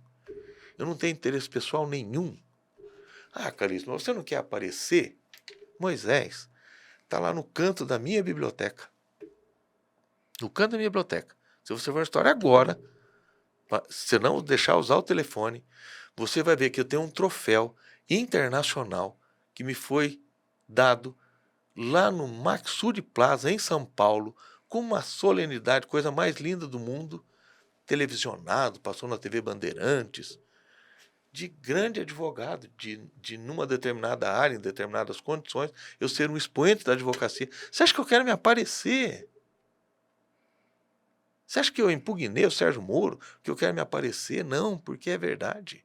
Eu não tenho interesse pessoal nenhum. Calixto, mas você não quer aparecer? Moisés está lá no canto da minha biblioteca. No canto da minha biblioteca. Se você for na história agora, se não deixar usar o telefone, você vai ver que eu tenho um troféu internacional que me foi dado lá no Maxud Plaza, em São Paulo, com uma solenidade, coisa mais linda do mundo, televisionado, passou na TV Bandeirantes, de grande advogado, de numa determinada área, em determinadas condições, eu ser um expoente da advocacia. Você acha que eu quero me aparecer? Você acha que eu impugnei o Sérgio Moro, que eu quero me aparecer? Não, porque é verdade.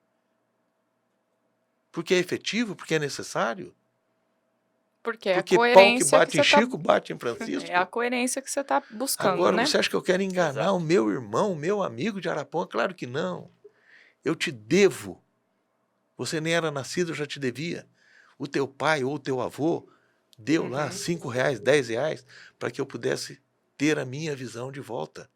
Porque é efetivo, porque é necessário. Porque a coerência pau que bate em Chico, bate em Francisco. É a coerência que você está buscando, Agora, né? você acha que eu quero enganar o meu irmão, o meu amigo de Araponga? Claro que não. Eu te devo. Você nem era nascido, eu já te devia. O teu pai ou o teu avô deu lá R$5, R$10 para que eu pudesse ter a minha visão de volta.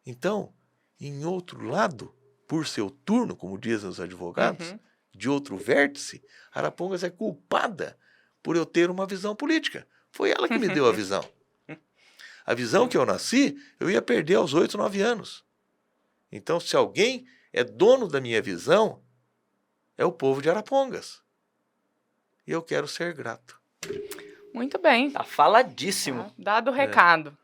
Então, em outro lado, por seu turno, como dizem os advogados, de outro vértice, Arapongas é culpada por eu ter uma visão política. Foi ela que me deu a visão. A visão que eu nasci, eu ia perder aos 8, 9 anos. Então, se alguém é dono da minha visão, é o povo de Arapongas. E eu quero ser grato. Muito bem. Tá faladíssimo. Dado o recado.